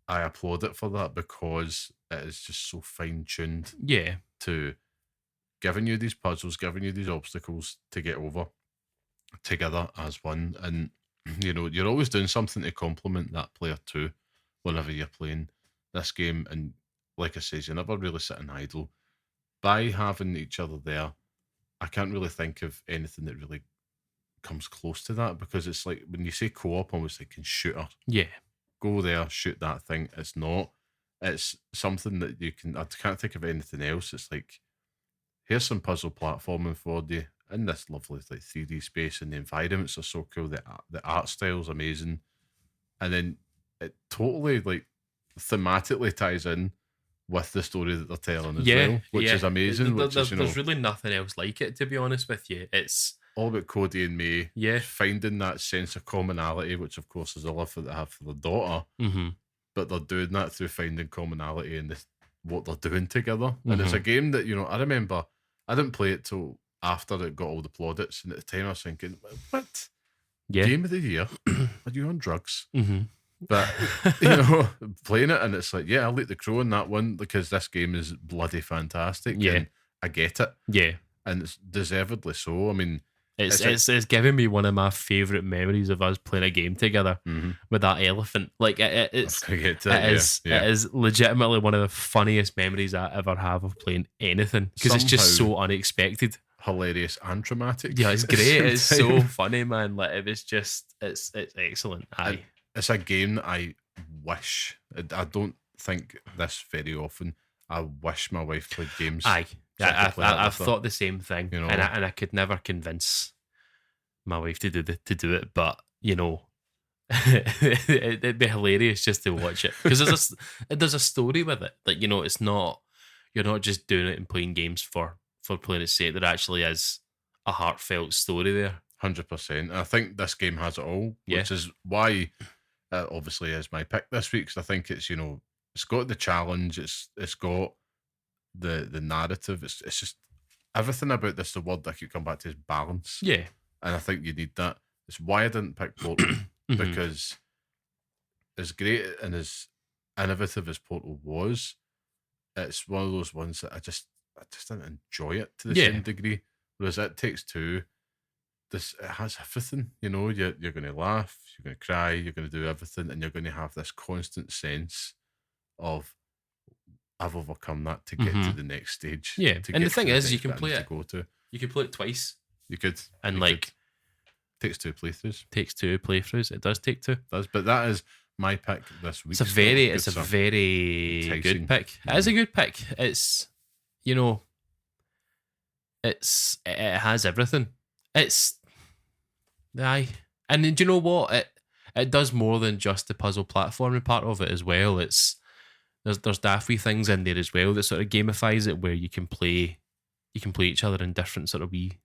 S1: I applaud it for that because it is just so fine-tuned.
S2: Yeah.
S1: To giving you these puzzles, giving you these obstacles to get over together as one. And you're always doing something to complement that player too whenever you're playing this game. And like I said, you're never really sitting idle. By having each other there, I can't really think of anything that really comes close to that, because it's like when you say co-op, almost thinking shooter.
S2: Yeah.
S1: Go there, shoot that thing. It's not. It's something that you can... I can't think of anything else. It's like, here's some puzzle platforming for you in this lovely like 3D space, and the environments are so cool. The art style's amazing, and then it totally like thematically ties in with the story that they're telling as well, which is amazing.
S2: There's really nothing else like it, to be honest with you. It's
S1: all about Cody and May, finding that sense of commonality, which of course is the love that they have for their daughter, but they're doing that through finding commonality in what they're doing together. And it's a game that, I remember I didn't play it till after it got all the plaudits, and at the time I was thinking, what? Game of the year? Are you on drugs? But, playing it, and it's like, I'll eat the crow on that one, because this game is bloody fantastic. And I get it.
S2: Yeah.
S1: And it's deservedly so. I mean,
S2: it's giving me one of my favourite memories of us playing a game together with that elephant. Like, it is legitimately one of the funniest memories I ever have of playing anything, because it's just so unexpected.
S1: Hilarious and traumatic.
S2: Yeah, it's great. It's so funny, man. Like, it was just, it's excellent. Aye.
S1: It's a game that I wish, I don't think this very often, I wish my wife played games.
S2: Aye. I've thought the same thing, and I could never convince my wife to do it, but it'd be hilarious just to watch it, because there's a story with it. Like, it's not, you're not just doing it and playing games for playing its sake. There actually is a heartfelt story there.
S1: 100%. I think this game has it all, which is why it obviously is my pick this week. Because I think it's it's got the challenge, it's got the narrative. It's just everything about this. The word I keep coming back to is balance.
S2: Yeah,
S1: and I think you need that. It's why I didn't pick Portal because as great and as innovative as Portal was, it's one of those ones that just didn't enjoy it to the same degree. Whereas It Takes Two, it has everything. You know, you're going to laugh, you're going to cry, you're going to do everything, and you're going to have this constant sense of, I've overcome that to get to the next stage.
S2: Yeah, and the thing is, you can play it. You can play it twice.
S1: You could,
S2: and
S1: takes two playthroughs.
S2: Takes two playthroughs. It does take two.
S1: It does, but that is my pick this week.
S2: It's a very good pick. It is a good pick. It's, you know, it has everything. And do you know what? It does more than just the puzzle platforming part of it as well. There's daft wee things in there as well that sort of gamifies it, where you can play each other in different sort of wee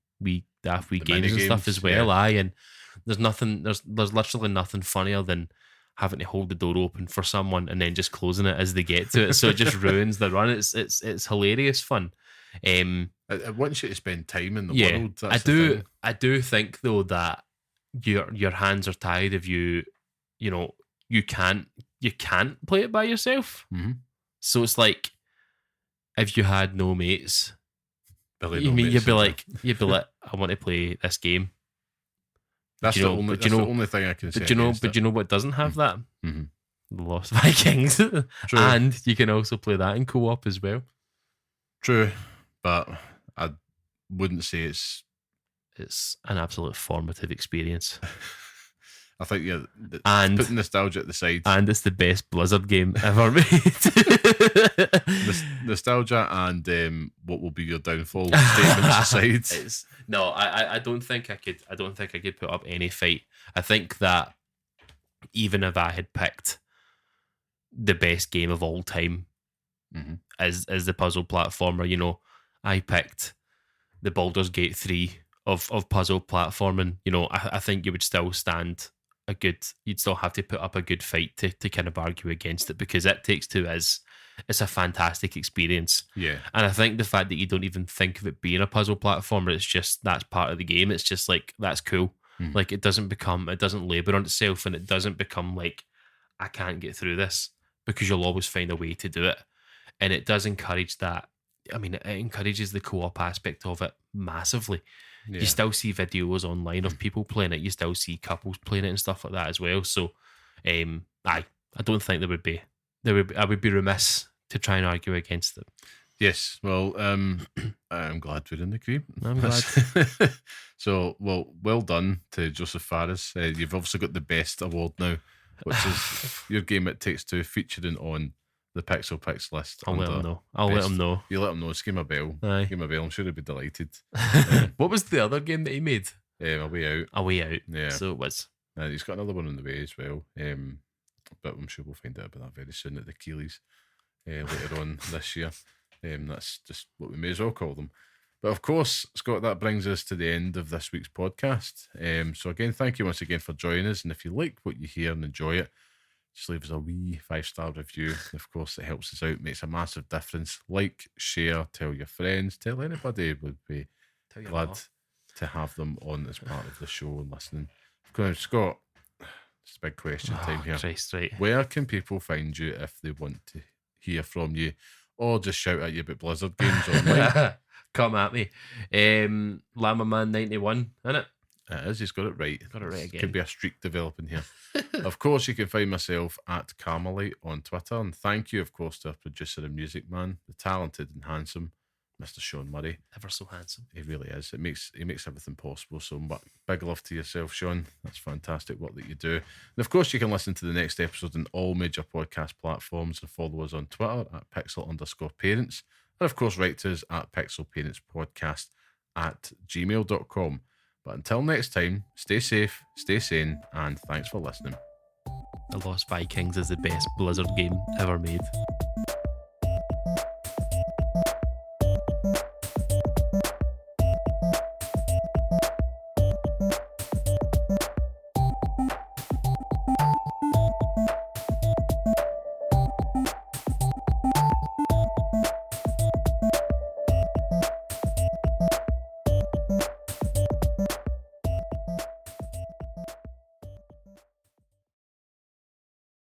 S2: daft wee games and stuff as well. And there's literally nothing funnier than having to hold the door open for someone and then just closing it as they get to it, so it just ruins the run. It's hilarious fun.
S1: It wants you to spend time in the world.
S2: I do think though that your hands are tied if you can't play it by yourself.
S1: Mm-hmm.
S2: So it's like, if you had no mates, you'd be like, I want to play this game.
S1: That's the only thing I can say.
S2: But you know what doesn't have that?
S1: Mm-hmm.
S2: The Lost Vikings. And you can also play that in co-op as well.
S1: True, but I wouldn't say it's
S2: an absolute formative experience.
S1: I think
S2: and
S1: putting nostalgia at the side,
S2: and it's the best Blizzard game ever made.
S1: Nostalgia and what will be your downfall statements aside.
S2: No, I don't think I could. I don't think I could put up any fight. I think that even if I had picked the best game of all time as the puzzle platformer, you know, I picked the Baldur's Gate 3 of puzzle platforming. You know, I think you would still stand you'd still have to put up a good fight to kind of argue against it, because It Takes Two it's a fantastic experience.
S1: Yeah.
S2: And I think the fact that you don't even think of it being a puzzle platformer, it's just, that's part of the game. It's just like, that's cool. Like, it doesn't labor on itself, and it doesn't become like, I can't get through this, because you'll always find a way to do it. And it does encourage that. I mean, it encourages the co-op aspect of it massively. Yeah. You still see videos online of people playing it. You still see couples playing it and stuff like that as well. So, I don't think I would be remiss to try and argue against it.
S1: Yes, well, I'm glad we're in the agreement.
S2: I'm glad.
S1: So, well done to Joseph Fares. You've obviously got the best award now, which is your game It Takes Two, featuring on the Pixel Picks list.
S2: I'll let him know.
S1: You let him know. Just give him a bell.
S2: Aye.
S1: Give him a bell. I'm sure he'll be delighted.
S2: What was the other game that he made?
S1: A Way Out.
S2: A Way Out.
S1: Yeah.
S2: So it was.
S1: He's got another one on the way as well. But I'm sure we'll find out about that very soon at the Keeleys later on this year. That's just what we may as well call them. But of course, Scott, that brings us to the end of this week's podcast. So again, thank you once again for joining us. And if you like what you hear and enjoy it, just leave us a wee 5-star review. Of course, it helps us out, makes a massive difference. Like, share, tell your friends, tell anybody. Would be glad to have them on as part of the show and listening. Of Scott, it's a big question time here.
S2: Christ, right.
S1: Where can people find you if they want to hear from you, or just shout at you about Blizzard games online?
S2: Come at me. Llama Man 91, isn't it?
S1: It is, he's got it right.
S2: Got it right again.
S1: Could be a streak developing here. Of course, you can find myself at Carmelite on Twitter. And thank you, of course, to our producer and music man, the talented and handsome Mr. Sean Murray.
S2: Ever so handsome.
S1: He really is. He makes everything possible. So big love to yourself, Sean. That's fantastic work that you do. And of course, you can listen to the next episode on all major podcast platforms and follow us on Twitter at Pixel_Parents. And of course, write to us at pixelparentspodcast@gmail.com. But until next time, stay safe, stay sane, and thanks for listening.
S2: The Lost Vikings is the best Blizzard game ever made.